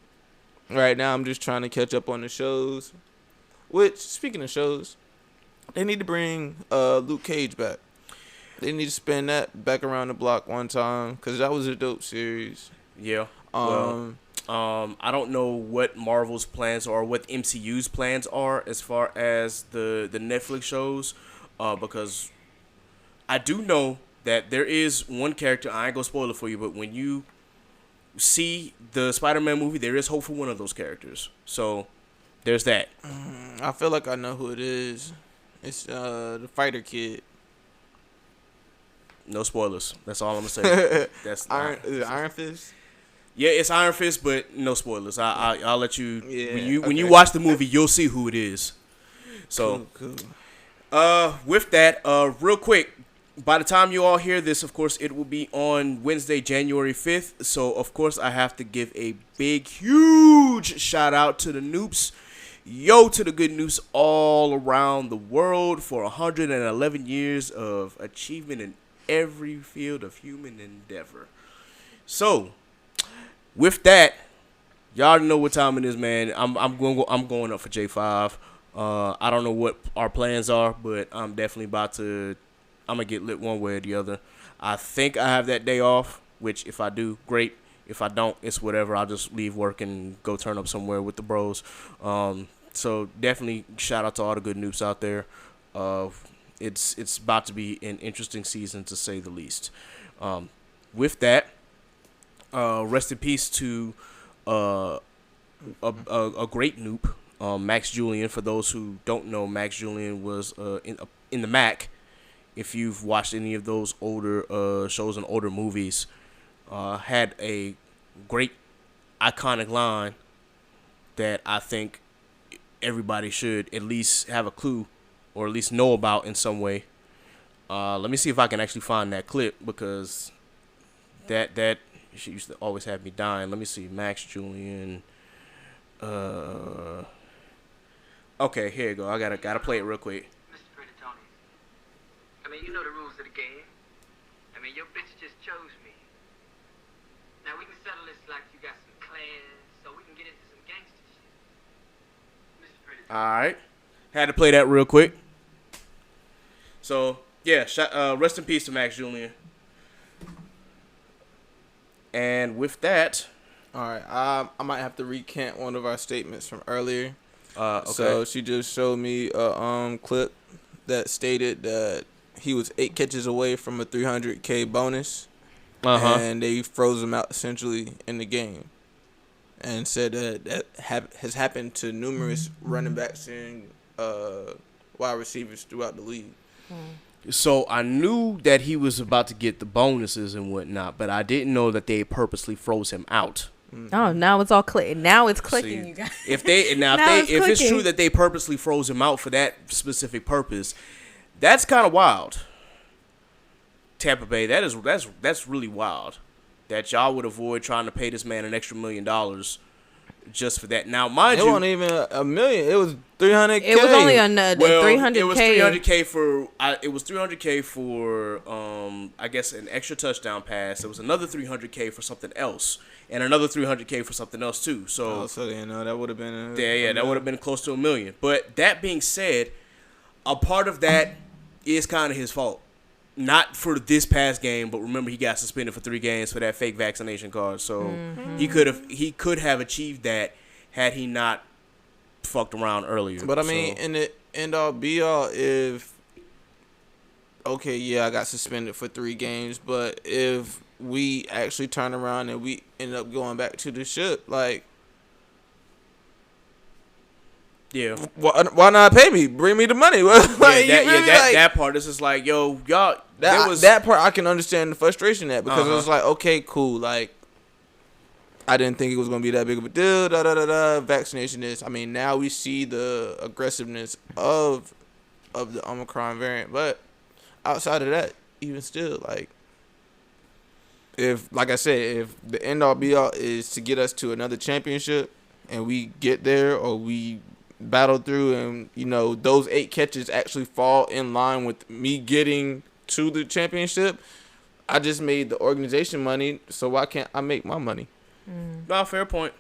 right now I'm just trying to catch up on the shows. Which, speaking of shows, they need to bring Luke Cage back. They need to spin that back around the block one time because that was a dope series. Yeah. I don't know what Marvel's plans are, what MCU's plans are as far as the Netflix shows, because I do know that there is one character. I ain't gonna spoil it for you, but when you see the Spider-Man movie, there is hope for one of those characters. So there's that. I feel like I know who it is. It's the fighter kid. No spoilers. That's all I'm gonna say. That's Is it Iron Fist? Yeah, it's Iron Fist, but no spoilers. I'll let you. Yeah, when you watch the movie, you'll see who it is. So, cool. With that, real quick, by the time you all hear this, of course, it will be on Wednesday, January 5th. So, of course, I have to give a big, huge shout out to the Nupes. Yo to the good news all around the world for 111 years of achievement in every field of human endeavor. So, with that, y'all know what time it is, man. I'm going up for J5. I don't know what our plans are, but I'm definitely I'm gonna get lit one way or the other. I think I have that day off, which if I do, great. If I don't, it's whatever. I'll just leave work and go turn up somewhere with the bros. So definitely shout out to all the good noobs out there. it's about to be an interesting season to say the least. With that, rest in peace to a great Nupe, Max Julian. For those who don't know, Max Julian was in the Mac. If you've watched any of those older shows and older movies, had a great iconic line that I think everybody should at least have a clue or at least know about in some way. Let me see if I can actually find that clip, because that shit used to always have me dying. Let me see. Max Julian. Okay, here you go. I gotta play it real quick. Mr. Pretty Tony, I mean, you know the rules of the game. I mean, your bitch just chose me. Now we can settle this like you got some clans, so we can get into some gangster shit. Mr. Pretty Tony. All right, had to play that real quick. So yeah, rest in peace to Max Julian. And with that, All right, I might have to recant one of our statements from earlier. okay. So she just showed me a clip that stated that he was 8 catches away from a 300K bonus, and they froze him out essentially in the game, and said that has happened to numerous running backs and wide receivers throughout the league. So I knew that he was about to get the bonuses and whatnot, but I didn't know that they purposely froze him out. Oh, now it's all clicking. Now it's clicking, See, you guys. If it's true that they purposely froze him out for that specific purpose, that's kind of wild. Tampa Bay, that's really wild. That y'all would avoid trying to pay this man an extra $1 million just for that. Now, mind It you, wasn't even a million. It was 300K. It was only on the well, 300K. it was 300K for I guess an extra touchdown pass. There was another 300K for something else, and another 300K for something else too. So that would have been that would have been close to $1 million. But that being said, a part of that is kind of his fault. Not for this past game, but remember he got suspended for 3 games for that fake vaccination card. So he could have achieved that had he not fucked around earlier. But I mean, in the end all be all, if I got suspended for 3 games, but if we actually turn around and we end up going back to the ship, like, yeah, why not pay me? Bring me the money. That part is just like, yo, y'all. That part I can understand the frustration at, because it was like, okay, cool, like, I didn't think it was gonna be that big of a deal. Vaccination is. I mean, now we see the aggressiveness of the Omicron variant, but outside of that, even still, like, if the end all be all is to get us to another championship, and we get there or we battle through, and those 8 catches actually fall in line with me getting to the championship, I just made the organization money, so why can't I make my money? No, fair point,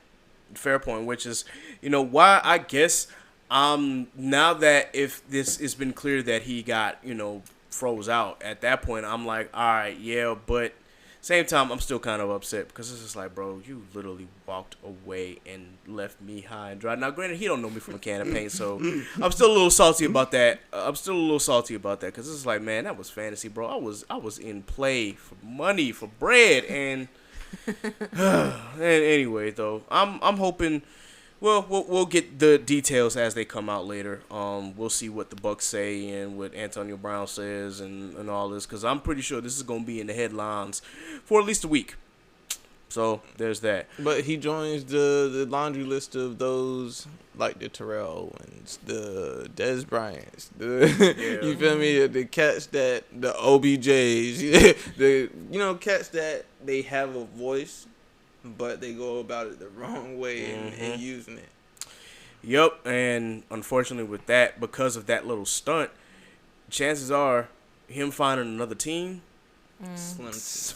which is, why I guess now that if this has been clear that he got, froze out, at that point I'm like, all right, yeah, but same time I'm still kind of upset, because it's just like, bro, you literally walked away and left me high and dry. Now granted, he don't know me from a can of paint, so I'm still a little salty about that. Because it's like, man, that was fantasy, bro. I was in play for money, for bread, and and anyway, though, I'm hoping. Well, we'll get the details as they come out later. We'll see what the Bucs say and what Antonio Brown says and all this, because I'm pretty sure this is going to be in the headlines for at least a week. So there's that. But he joins the laundry list of those, like the Terrell Owens, the Des Bryants, you feel me? The cats the OBJs, the cats that they have a voice, but they go about it the wrong way and using it. Yep, and unfortunately with that, because of that little stunt, chances are him finding another team, Slim.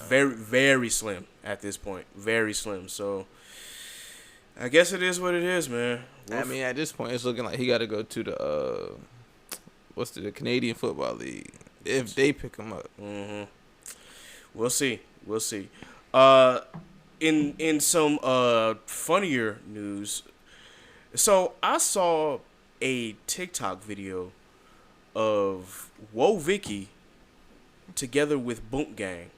very, very slim at this point. Very slim. So I guess it is what it is, man. I mean, at this point, it's looking like he got to go to the Canadian Football League if they pick him up. We'll see. In some funnier news, so I saw a TikTok video of Woe Vicky together with Boom Gang.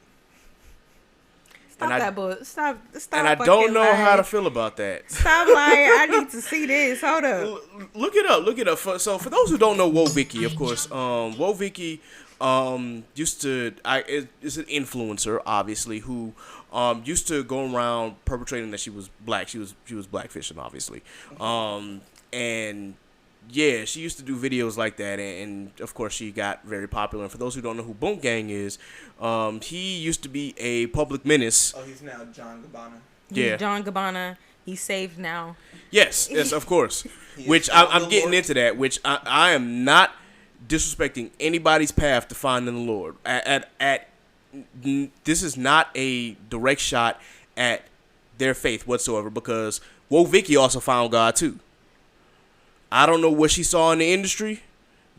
Stop that bull. Stop. And I don't know how to feel about that. Stop lying. I need to see this. Hold up. Look it up. Look it up. So for those who don't know Woe Vicky, of course, Woe Vicky used to is an influencer, obviously, who used to go around perpetrating that she was black. She was blackfishing, obviously, and yeah, she used to do videos like that, and of course she got very popular. And for those who don't know who Boom Gang is, he used to be a public menace. Oh, he's now John Gabbana. Yeah, He's John Gabbana. He's saved now. Yes, of course. Which I'm getting into that. Which I am not disrespecting anybody's path to finding the Lord. This is not a direct shot at their faith whatsoever, because Woe Vicky also found God too. I don't know what she saw in the industry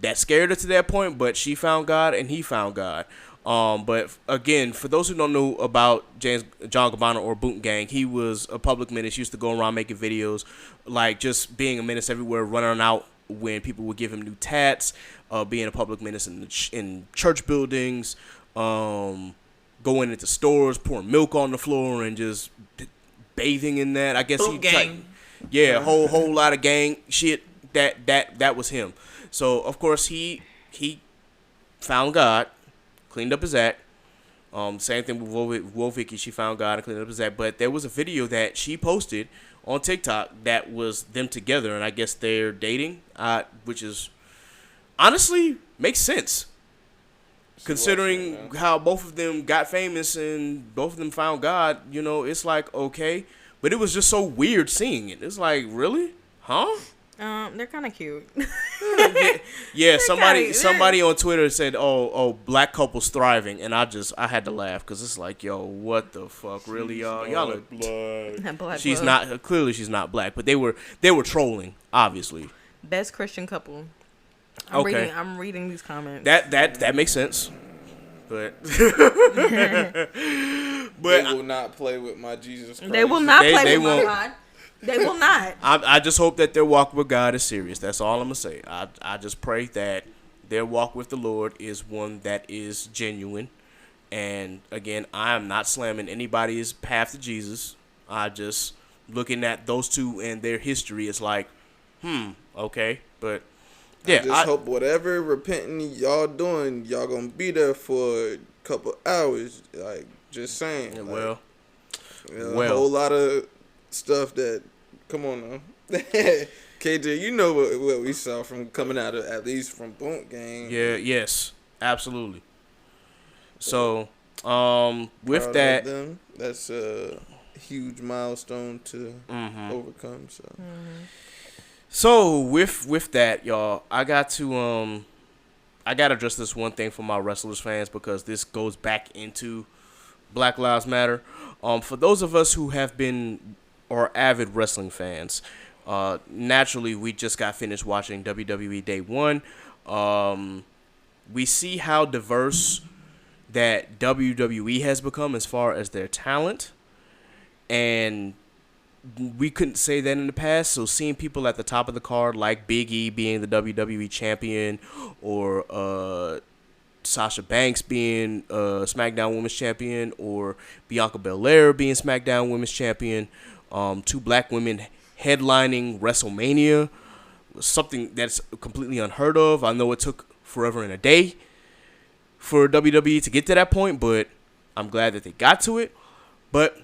that scared her to that point, but she found God and he found God. But again, for those who don't know about John Gabbana or Boom Gang, he was a public menace. He used to go around making videos, like just being a menace everywhere, running out when people would give him new tats, being a public menace in church buildings, going into stores, pouring milk on the floor, and just bathing in that. I guess Boom Gang. Yeah, whole lot of gang shit. That was him. So of course he found God, cleaned up his act. Same thing with Woe Vicky. She found God and cleaned up his act. But there was a video that she posted on TikTok that was them together, and I guess they're dating, which is honestly makes sense, considering how both of them got famous and both of them found God. You know, it's like okay, but it was just so weird seeing it. It's like, really, huh? They're kind of cute. Yeah, somebody on Twitter said, "Oh, black couples thriving," and I had to laugh because it's like, yo, what the fuck, really, y'all? Y'all are Black she's blood. not clearly she's not black, but they were trolling, obviously. Best Christian couple. I'm reading these comments. That makes sense, but They will not play with my Jesus Christ. They will not play they with my won't. God. They will not. I just hope that their walk with God is serious. That's all I'm gonna say. I just pray that their walk with the Lord is one that is genuine. And again, I am not slamming anybody's path to Jesus. I just looking at those two and their history is like, okay, but yeah. I hope whatever repenting y'all doing, y'all gonna be there for a couple hours. Like, just saying. Well, a whole lot of stuff that. Come on now. KJ, you know what we saw from coming out of, at least from Boom Gang. Yeah, yes, absolutely. So, with Proud that, of them. That's a huge milestone to overcome. So with that, y'all, I got to address this one thing for my wrestlers fans, because this goes back into Black Lives Matter. For those of us who have been or avid wrestling fans, naturally we just got finished watching WWE Day 1. We see how diverse that WWE has become as far as their talent, and we couldn't say that in the past. So seeing people at the top of the card like Big E being the WWE champion, or Sasha Banks being SmackDown Women's Champion, or Bianca Belair being SmackDown Women's Champion, two black women headlining WrestleMania was something that's completely unheard of. I know it took forever and a day for WWE to get to that point, but I'm glad that they got to it. But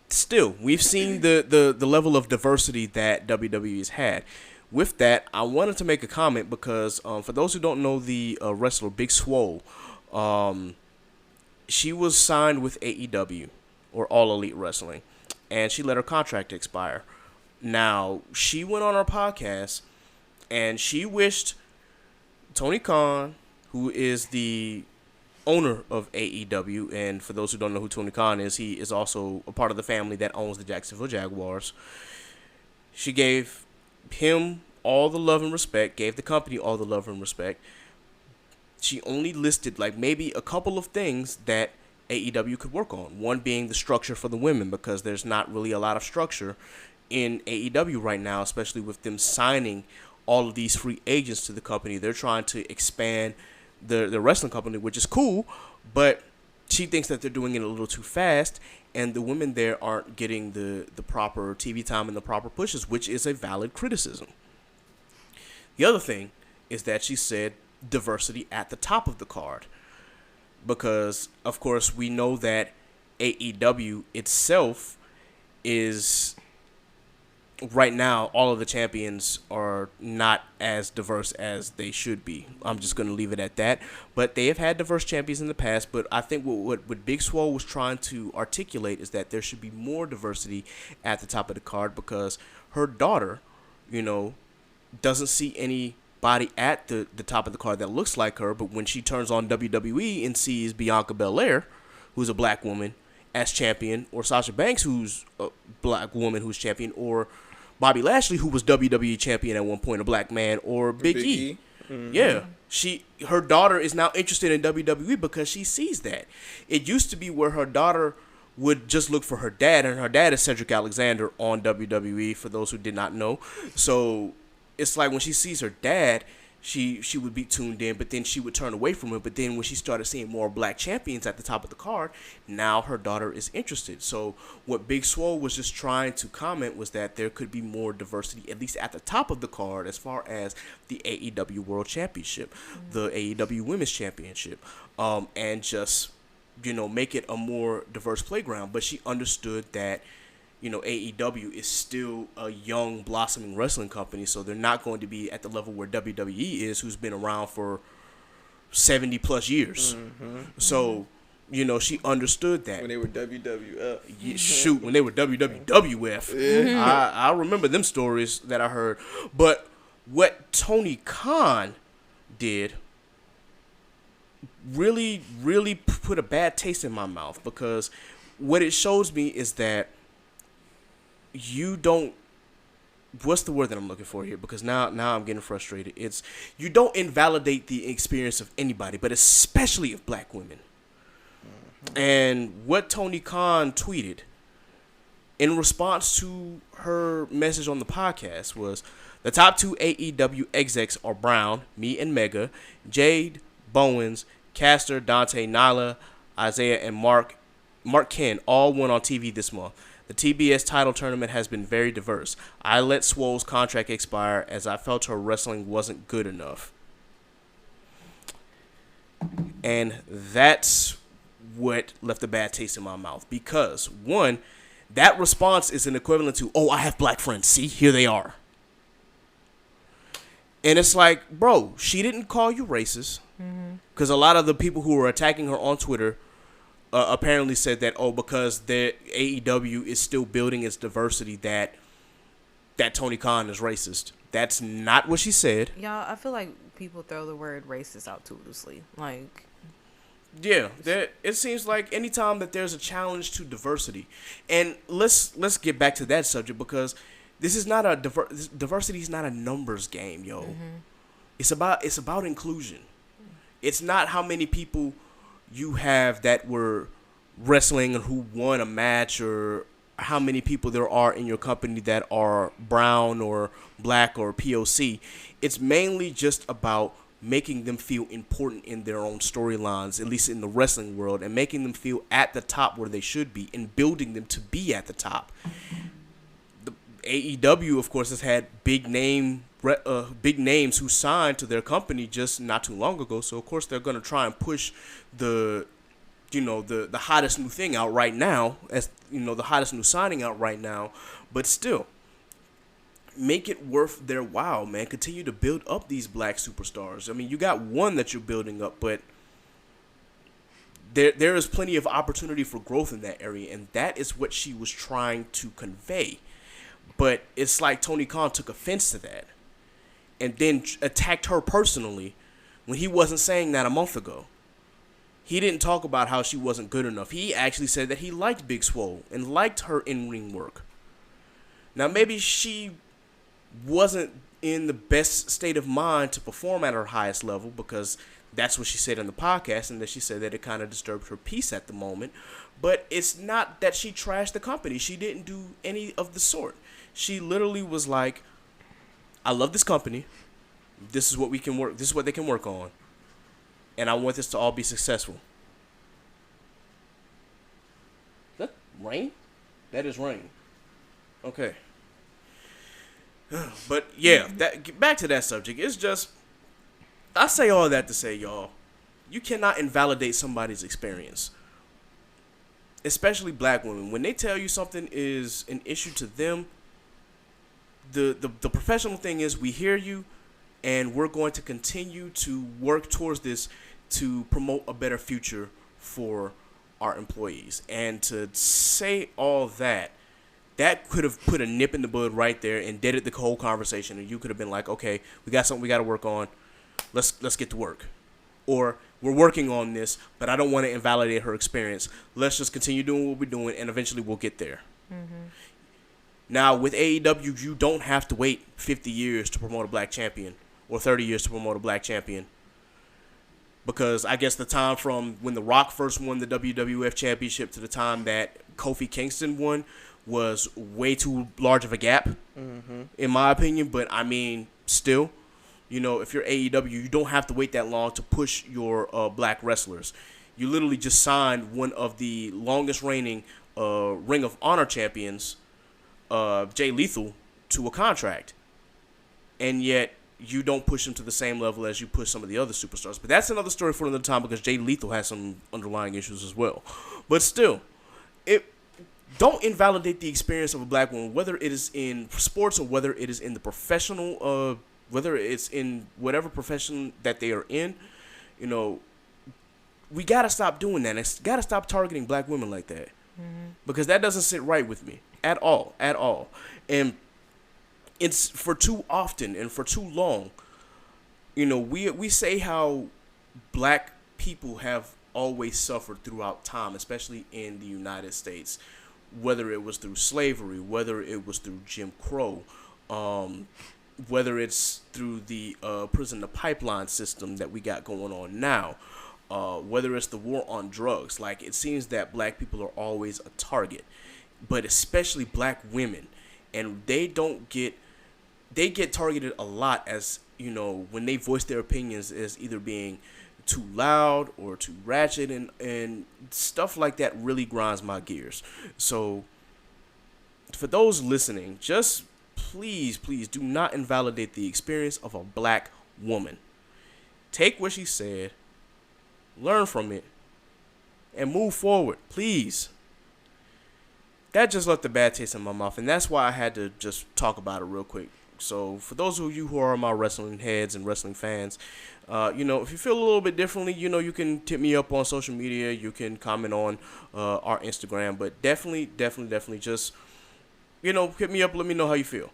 still, we've seen the level of diversity that WWE has had. With that, I wanted to make a comment because for those who don't know the wrestler Big Swole, she was signed with AEW, or All Elite Wrestling, and she let her contract expire. Now, she went on her podcast and she wished Tony Khan, who is the owner of AEW, and for those who don't know who Tony Khan is, he is also a part of the family that owns the Jacksonville Jaguars. She gave him all the love and respect, gave the company all the love and respect. She only listed like maybe a couple of things that AEW could work on. One being the structure for the women, because there's not really a lot of structure in AEW right now, especially with them signing all of these free agents to the company. They're trying to expand the wrestling company, which is cool, but she thinks that they're doing it a little too fast, and the women there aren't getting the proper TV time and the proper pushes, which is a valid criticism. The other thing is that she said diversity at the top of the card, because, of course, we know that AEW itself is, right now, all of the champions are not as diverse as they should be. I'm just going to leave it at that. But they have had diverse champions in the past, but I think what Big Swole was trying to articulate is that there should be more diversity at the top of the card, because her daughter, doesn't see anybody at the top of the card that looks like her, but when she turns on WWE and sees Bianca Belair, who's a black woman, as champion, or Sasha Banks, who's a black woman who's champion, or Bobby Lashley, who was WWE champion at one point, a black man, or Big E. Mm-hmm. Yeah, her daughter is now interested in WWE because she sees that. It used to be where her daughter would just look for her dad, and her dad is Cedric Alexander on WWE, for those who did not know. So it's like when she sees her dad, she would be tuned in, but then she would turn away from him. But then when she started seeing more black champions at the top of the card, now her daughter is interested. So what Big Swole was just trying to comment was that there could be more diversity, at least at the top of the card, as far as the AEW World Championship, the AEW Women's Championship, and just, make it a more diverse playground. But she understood that, AEW is still a young, blossoming wrestling company, so they're not going to be at the level where WWE is, who's been around for 70 plus years. Mm-hmm. So, she understood that. When they were WWF. Shoot, when they were WWF. Yeah. I remember them stories that I heard. But what Tony Khan did really, really put a bad taste in my mouth, because what it shows me is that you don't, what's the word that I'm looking for here? Because now I'm getting frustrated. It's, you don't invalidate the experience of anybody, but especially of black women. Mm-hmm. And what Tony Khan tweeted in response to her message on the podcast was, the top two AEW execs are Brown, me and Mega, Jade, Bowens, Caster, Dante, Nyla, Isaiah, and Mark Ken all won on TV this month. The TBS title tournament has been very diverse. I let Swole's contract expire as I felt her wrestling wasn't good enough. And that's what left a bad taste in my mouth. Because, one, that response is an equivalent to, oh, I have black friends. See, here they are. And it's like, bro, she didn't call you racist. Because a lot of the people who were attacking her on Twitter apparently said that, because the AEW is still building its diversity, that Tony Khan is racist. That's not what she said. Y'all, I feel like people throw the word racist out too loosely. Like, yeah, it seems like anytime that there's a challenge to diversity, and let's get back to that subject, because this is not diversity is not a numbers game, yo. Mm-hmm. It's about inclusion. It's not how many people you have that were wrestling and who won a match, or how many people there are in your company that are brown or black or POC. It's mainly just about making them feel important in their own storylines, at least in the wrestling world, and making them feel at the top where they should be, and building them to be at the top. The AEW, of course, has had big names who signed to their company just not too long ago. So of course they're going to try and push the hottest new thing out right now, as the hottest new signing out right now. But still, make it worth their while, man. Continue to build up these black superstars. I mean, you got one that you're building up, but there is plenty of opportunity for growth in that area, and that is what she was trying to convey. But it's like Tony Khan took offense to that, and then attacked her personally when he wasn't saying that a month ago. He didn't talk about how she wasn't good enough. He actually said that he liked Big Swole and liked her in-ring work. Now, maybe she wasn't in the best state of mind to perform at her highest level, because that's what she said in the podcast, and that she said that it kind of disturbed her peace at the moment. But it's not that she trashed the company. She didn't do any of the sort. She literally was like, I love this company. This is what we can work. This is what they can work on, and I want this to all be successful. Is that rain? That is rain. Okay. But yeah, back to that subject. It's just, I say all that to say, y'all, you cannot invalidate somebody's experience, especially black women. When they tell you something is an issue to them, the professional thing is, we hear you, and we're going to continue to work towards this to promote a better future for our employees. And to say all that could have put a nip in the bud right there and deaded the whole conversation, and you could have been like, okay, we got something we got to work on. Let's get to work. Or, we're working on this, but I don't want to invalidate her experience. Let's just continue doing what we're doing, and eventually we'll get there. Mm-hmm. Now, with AEW, you don't have to wait 50 years to promote a black champion, or 30 years to promote a black champion. Because I guess the time from when The Rock first won the WWF Championship to the time that Kofi Kingston won was way too large of a gap, in my opinion. But, I mean, still, you know, if you're AEW, you don't have to wait that long to push your black wrestlers. You literally just signed one of the longest reigning Ring of Honor champions, Jay Lethal, to a contract. And yet, you don't push him to the same level as you push some of the other superstars. But that's another story for another time, because Jay Lethal has some underlying issues as well. But still, don't invalidate the experience of a black woman, whether it is in sports or whether it is in the professional, whether it's in whatever profession that they are in. You know, we got to stop doing that. It's got to stop targeting black women like that, because that doesn't sit right with me at all. And it's for too often and for too long. You know, we say how black people have always suffered throughout time, especially in the United States, whether it was through slavery, whether it was through Jim Crow, whether it's through the prison to pipeline system that we got going on now, whether it's the war on drugs. Like, it seems that black people are always a target, but especially black women, and they get targeted a lot, as, you know, when they voice their opinions, as either being too loud or too ratchet, and stuff like that really grinds my gears. So for those listening, just please do not invalidate the experience of a black woman. Take what she said, learn from it, and move forward, please. That just left a bad taste in my mouth, and that's why I had to just talk about it real quick. So for those of you who are my wrestling heads and wrestling fans, you know, if you feel a little bit differently, you know, you can tip me up on social media. You can comment on our Instagram, but definitely just, you know, hit me up. Let me know how you feel.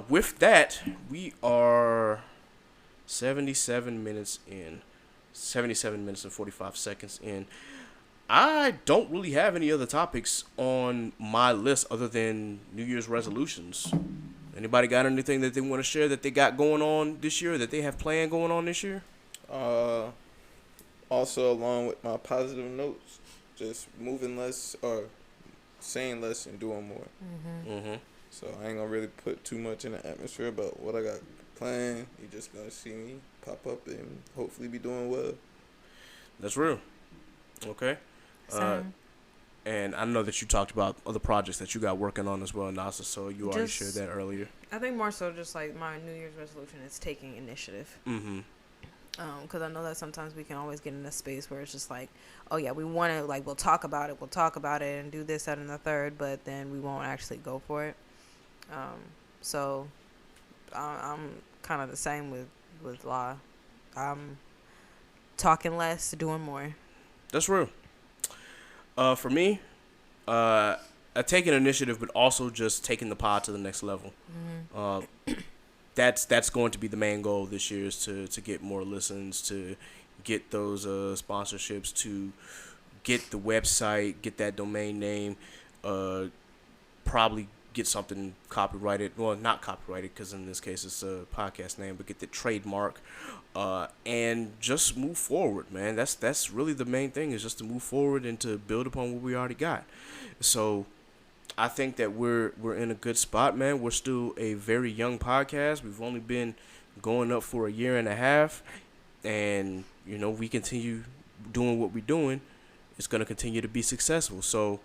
With that, we are 77 minutes in, 77 minutes and 45 seconds in. I don't really have any other topics on my list other than New Year's resolutions. Anybody got anything that they want to share that they got going on this year, that they have planned going on this year? Also, along with my positive notes, just moving less, or saying less and doing more. So I ain't gonna really put too much in the atmosphere about what I got planned. You just gonna see me pop up and hopefully be doing well. That's real. Okay. And I know that you talked about other projects that you got working on as well, Nasa, so you already shared that earlier. I think more so just like my New Year's resolution is taking initiative. Because I know that sometimes we can always get in a space where it's just like, oh yeah, we want to, like, we'll talk about it and do this, that, and the third, but then we won't actually go for it. So I'm kind of the same with La. I'm talking less, doing more. That's real. For me, taking initiative, but also just taking the pod to the next level. That's going to be the main goal this year, is to get more listens, to get those sponsorships, to get the website, get that domain name, probably get something copyrighted. Well, not copyrighted, because in this case it's a podcast name, but get the trademark, and just move forward, man. That's really the main thing, is just to move forward and to build upon what we already got. So I think that we're in a good spot, man. We're still a very young podcast. We've only been going up for a year and a half, and we continue doing what we're doing. It's gonna continue to be successful. So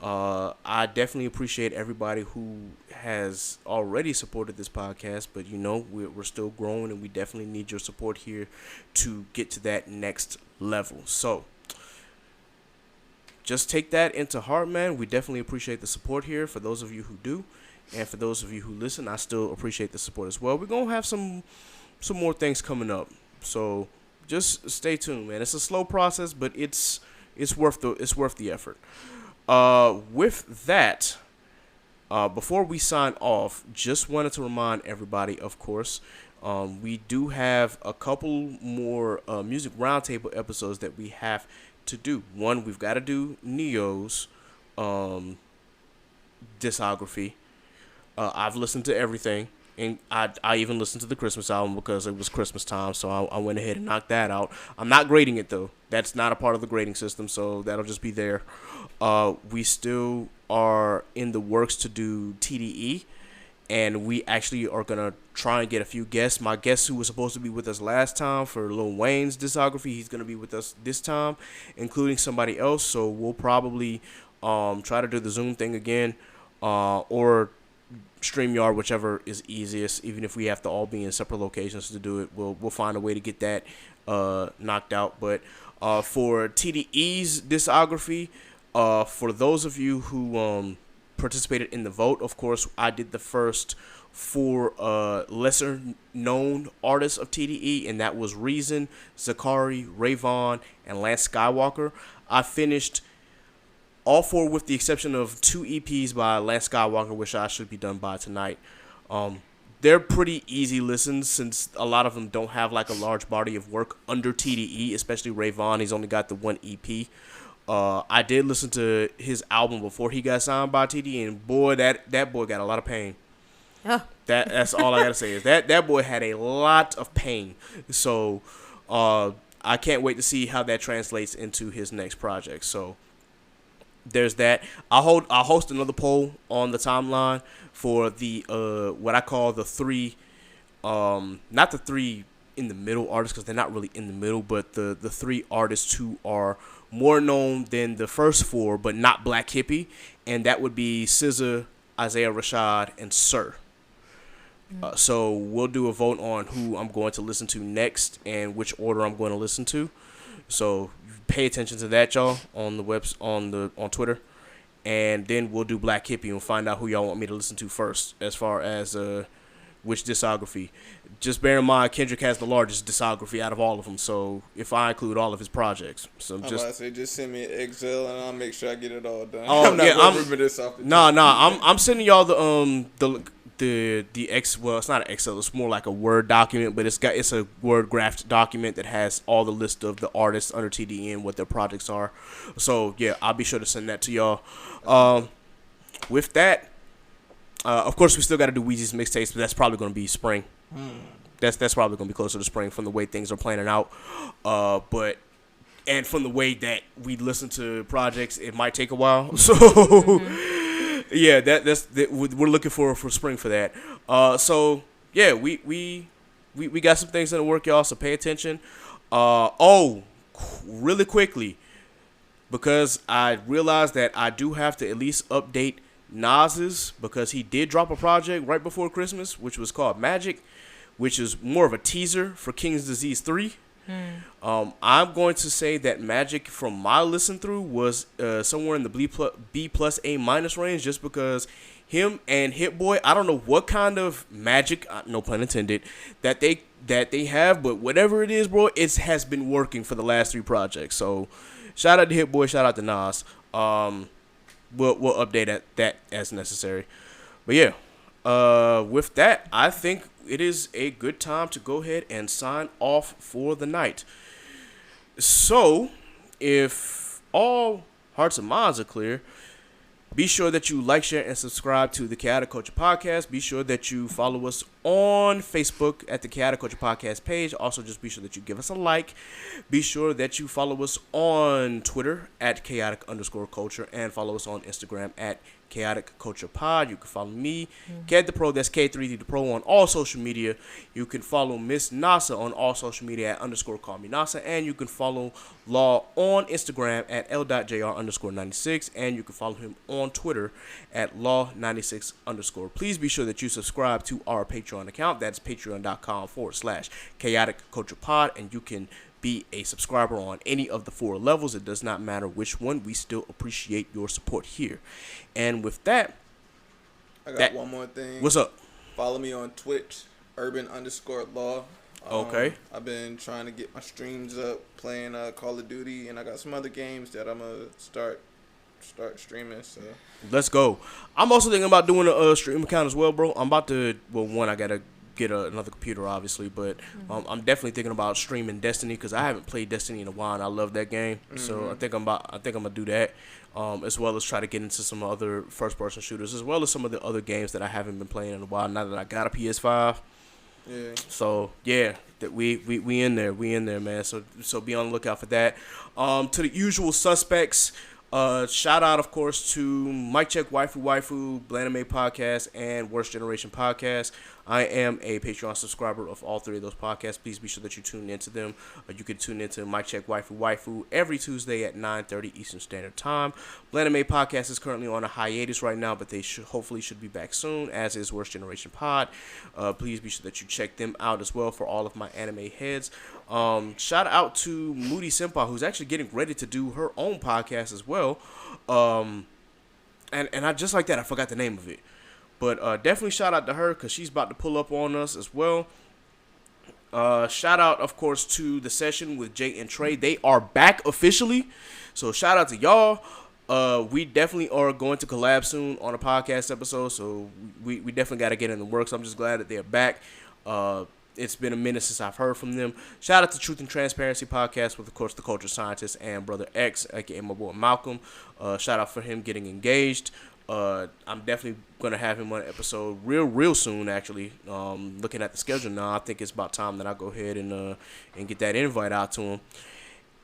I definitely appreciate everybody who has already supported this podcast, but we're still growing, and we definitely need your support here to get to that next level. So just take that into heart, man. We definitely appreciate the support here for those of you who do, and for those of you who listen, I still appreciate the support as well. We're gonna have some more things coming up, so just stay tuned, man. It's a slow process, but it's worth the effort. With that, before we sign off, just wanted to remind everybody, of course, we do have a couple more music roundtable episodes that we have to do. One, we've got to do Neo's discography. I've listened to everything, and I even listened to the Christmas album because it was Christmas time, so I went ahead and knocked that out. I'm not grading it, though. That's not a part of the grading system, so that'll just be there. We still are in the works to do TDE, and we actually are going to try and get a few guests. My guest who was supposed to be with us last time for Lil Wayne's discography, he's going to be with us this time, including somebody else. So we'll probably try to do the Zoom thing again, or StreamYard, whichever is easiest. Even if we have to all be in separate locations to do it, we'll find a way to get that knocked out. But for TDE's discography, for those of you who participated in the vote, of course, I did the first 4 lesser known artists of TDE, and that was Reason, Zakari, Rayvon, and Lance Skywalker. I finished all 4 with the exception of 2 EPs by Lance Skywalker, which I should be done by tonight. They're pretty easy listens since a lot of them don't have like a large body of work under TDE, especially Rayvon. He's only got the 1 EP. I did listen to his album before he got signed by TDE, and boy, that boy got a lot of pain. That's all I gotta say is that boy had a lot of pain. So I can't wait to see how that translates into his next project. So there's that. I'll host another poll on the timeline for the what I call the 3, not the 3 in the middle artists, because they're not really in the middle, but the 3 artists who are more known than the first 4, but not Black Hippie, and that would be SZA, Isaiah Rashad, and Sir. So we'll do a vote on who I'm going to listen to next and which order I'm going to listen to. So pay attention to that, y'all, on the on Twitter, and then we'll do Black Hippie and find out who y'all want me to listen to first as far as which discography. Just bear in mind, Kendrick has the largest discography out of all of them, so if I include all of his projects. So just send me an Excel and I'll make sure I get it all done. Oh, I'm not gonna remember this off the top. I'm sending y'all the well, it's not an Excel, it's more like a Word document, but it's a Word graphed document that has all the list of the artists under TDE and what their projects are. So yeah, I'll be sure to send that to y'all. With that, of course, we still got to do Weezy's mixtapes, but that's probably going to be spring. That's probably going to be closer to spring from the way things are planning out. And from the way that we listen to projects, it might take a while. So yeah, we're looking for spring for that. So yeah, we got some things in the work, y'all. So pay attention. Really quickly, because I realized that I do have to at least update Nas's, because he did drop a project right before Christmas, which was called Magic, which is more of a teaser for King's Disease 3. I'm going to say that Magic, from my listen through, was somewhere in the B plus A minus range, just because him and Hit Boy, I don't know what kind of magic, no pun intended, that they have, but whatever it is, bro, it has been working for the last 3 projects. So shout out to Hit Boy, shout out to Nas. We'll update that as necessary. But yeah, with that, I think it is a good time to go ahead and sign off for the night. So, if all hearts and minds are clear, be sure that you like, share, and subscribe to the Chaotic Culture Podcast. Be sure that you follow us on Facebook at the Chaotic Culture Podcast page. Also, just be sure that you give us a like. Be sure that you follow us on Twitter at chaotic_culture, and follow us on Instagram at Chaotic Culture Pod. You can follow me, Ked the Pro, that's K3D the Pro, on all social media. You can follow Miss Nasa on all social media at _callmenasa, and you can follow Law on Instagram at L.JR_96, and you can follow him on Twitter at Law96_. Please be sure that you subscribe to our Patreon account. That's patreon.com/Chaotic Culture Pod, and you can be a subscriber on any of the 4 levels. It does not matter which one. We still appreciate your support here. And with that, I got one more thing. What's up? Follow me on Twitch, urban_law. Okay. I've been trying to get my streams up, playing Call of Duty, and I got some other games that I'm gonna start streaming. So let's go. I'm also thinking about doing a stream account as well, bro. I'm about to. Well, one, I gotta get another computer, obviously, but I'm definitely thinking about streaming Destiny, because I haven't played Destiny in a while, and I love that game. So I think I'm gonna do that, as well as try to get into some other first-person shooters, as well as some of the other games that I haven't been playing in a while. Now that I got a PS5. Yeah. So yeah, that we in there, man. So be on the lookout for that. To the usual suspects. Shout out, of course, to Mic Check Waifu, Blaname Podcast, and Worst Generation Podcast. I am a Patreon subscriber of all 3 of those podcasts. Please be sure that you tune into them. You can tune into Mic Check Waifu every Tuesday at 9:30 Eastern Standard Time. Blaname Podcast is currently on a hiatus right now, but they hopefully should be back soon, as is Worst Generation Pod. Please be sure that you check them out as well for all of my anime heads. Shout out to Moody Senpai, who's actually getting ready to do her own podcast as well. And I just like that, I forgot the name of it. But definitely shout out to her, because she's about to pull up on us as well. Shout out, of course, to The Session with Jay and Trey. They are back officially. So shout out to y'all. We definitely are going to collab soon on a podcast episode. So we definitely got to get in the works. I'm just glad that they're back. It's been a minute since I've heard from them. Shout out to Truth and Transparency Podcast with, of course, the Culture Scientist and Brother X, aka my boy Malcolm. Shout out for him getting engaged. I'm definitely going to have him on an episode real soon, actually. Looking at the schedule now, I think it's about time that I go ahead and get that invite out to him.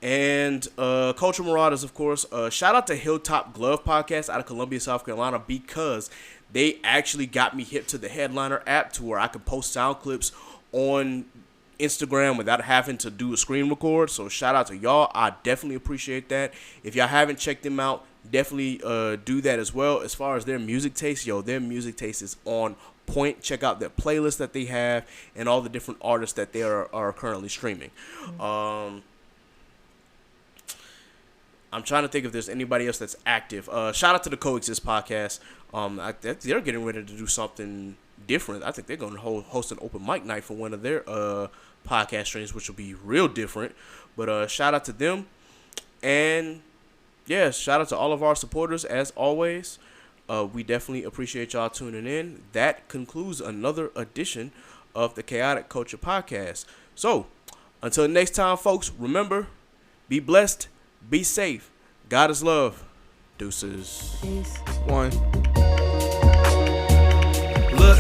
And Culture Marauders, of course. Shout out to Hilltop Glove Podcast out of Columbia, South Carolina, because they actually got me hip to the Headliner app to where I could post sound clips on Instagram without having to do a screen record. So shout out to y'all. I definitely appreciate that. If y'all haven't checked them out, definitely do that as well. As far as their music taste, their music taste is on point. Check out their playlist that they have and all the different artists that they are currently streaming. I'm trying to think if there's anybody else that's active. Shout out to the Coexist Podcast. They're getting ready to do something different. I think they're going to host an open mic night for one of their podcast streams, which will be real different. But shout out to them. And yeah, shout out to all of our supporters as always. We definitely appreciate y'all tuning in. That concludes another edition of the Chaotic Culture Podcast. So until next time, folks, remember, be blessed, be safe. God is love. Deuces. Peace. One. Look,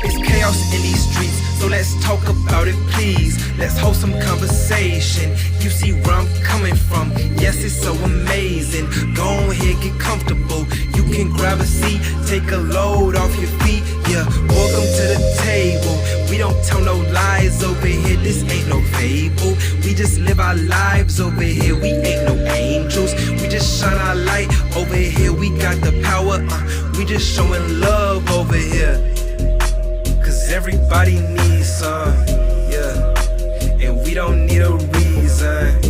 it's chaos in these streets, so let's talk about it, please. Let's hold some conversation. You see where I'm coming from. Yes, it's so amazing. Go ahead, get comfortable. You can grab a seat, take a load off your feet. Yeah, welcome to the table. We don't tell no lies over here. This ain't no fable. We just live our lives over here. We ain't no angels. We just shine our light over here. We got the power. We just showing love over here. Cause everybody needs some, yeah. And we don't need a reason.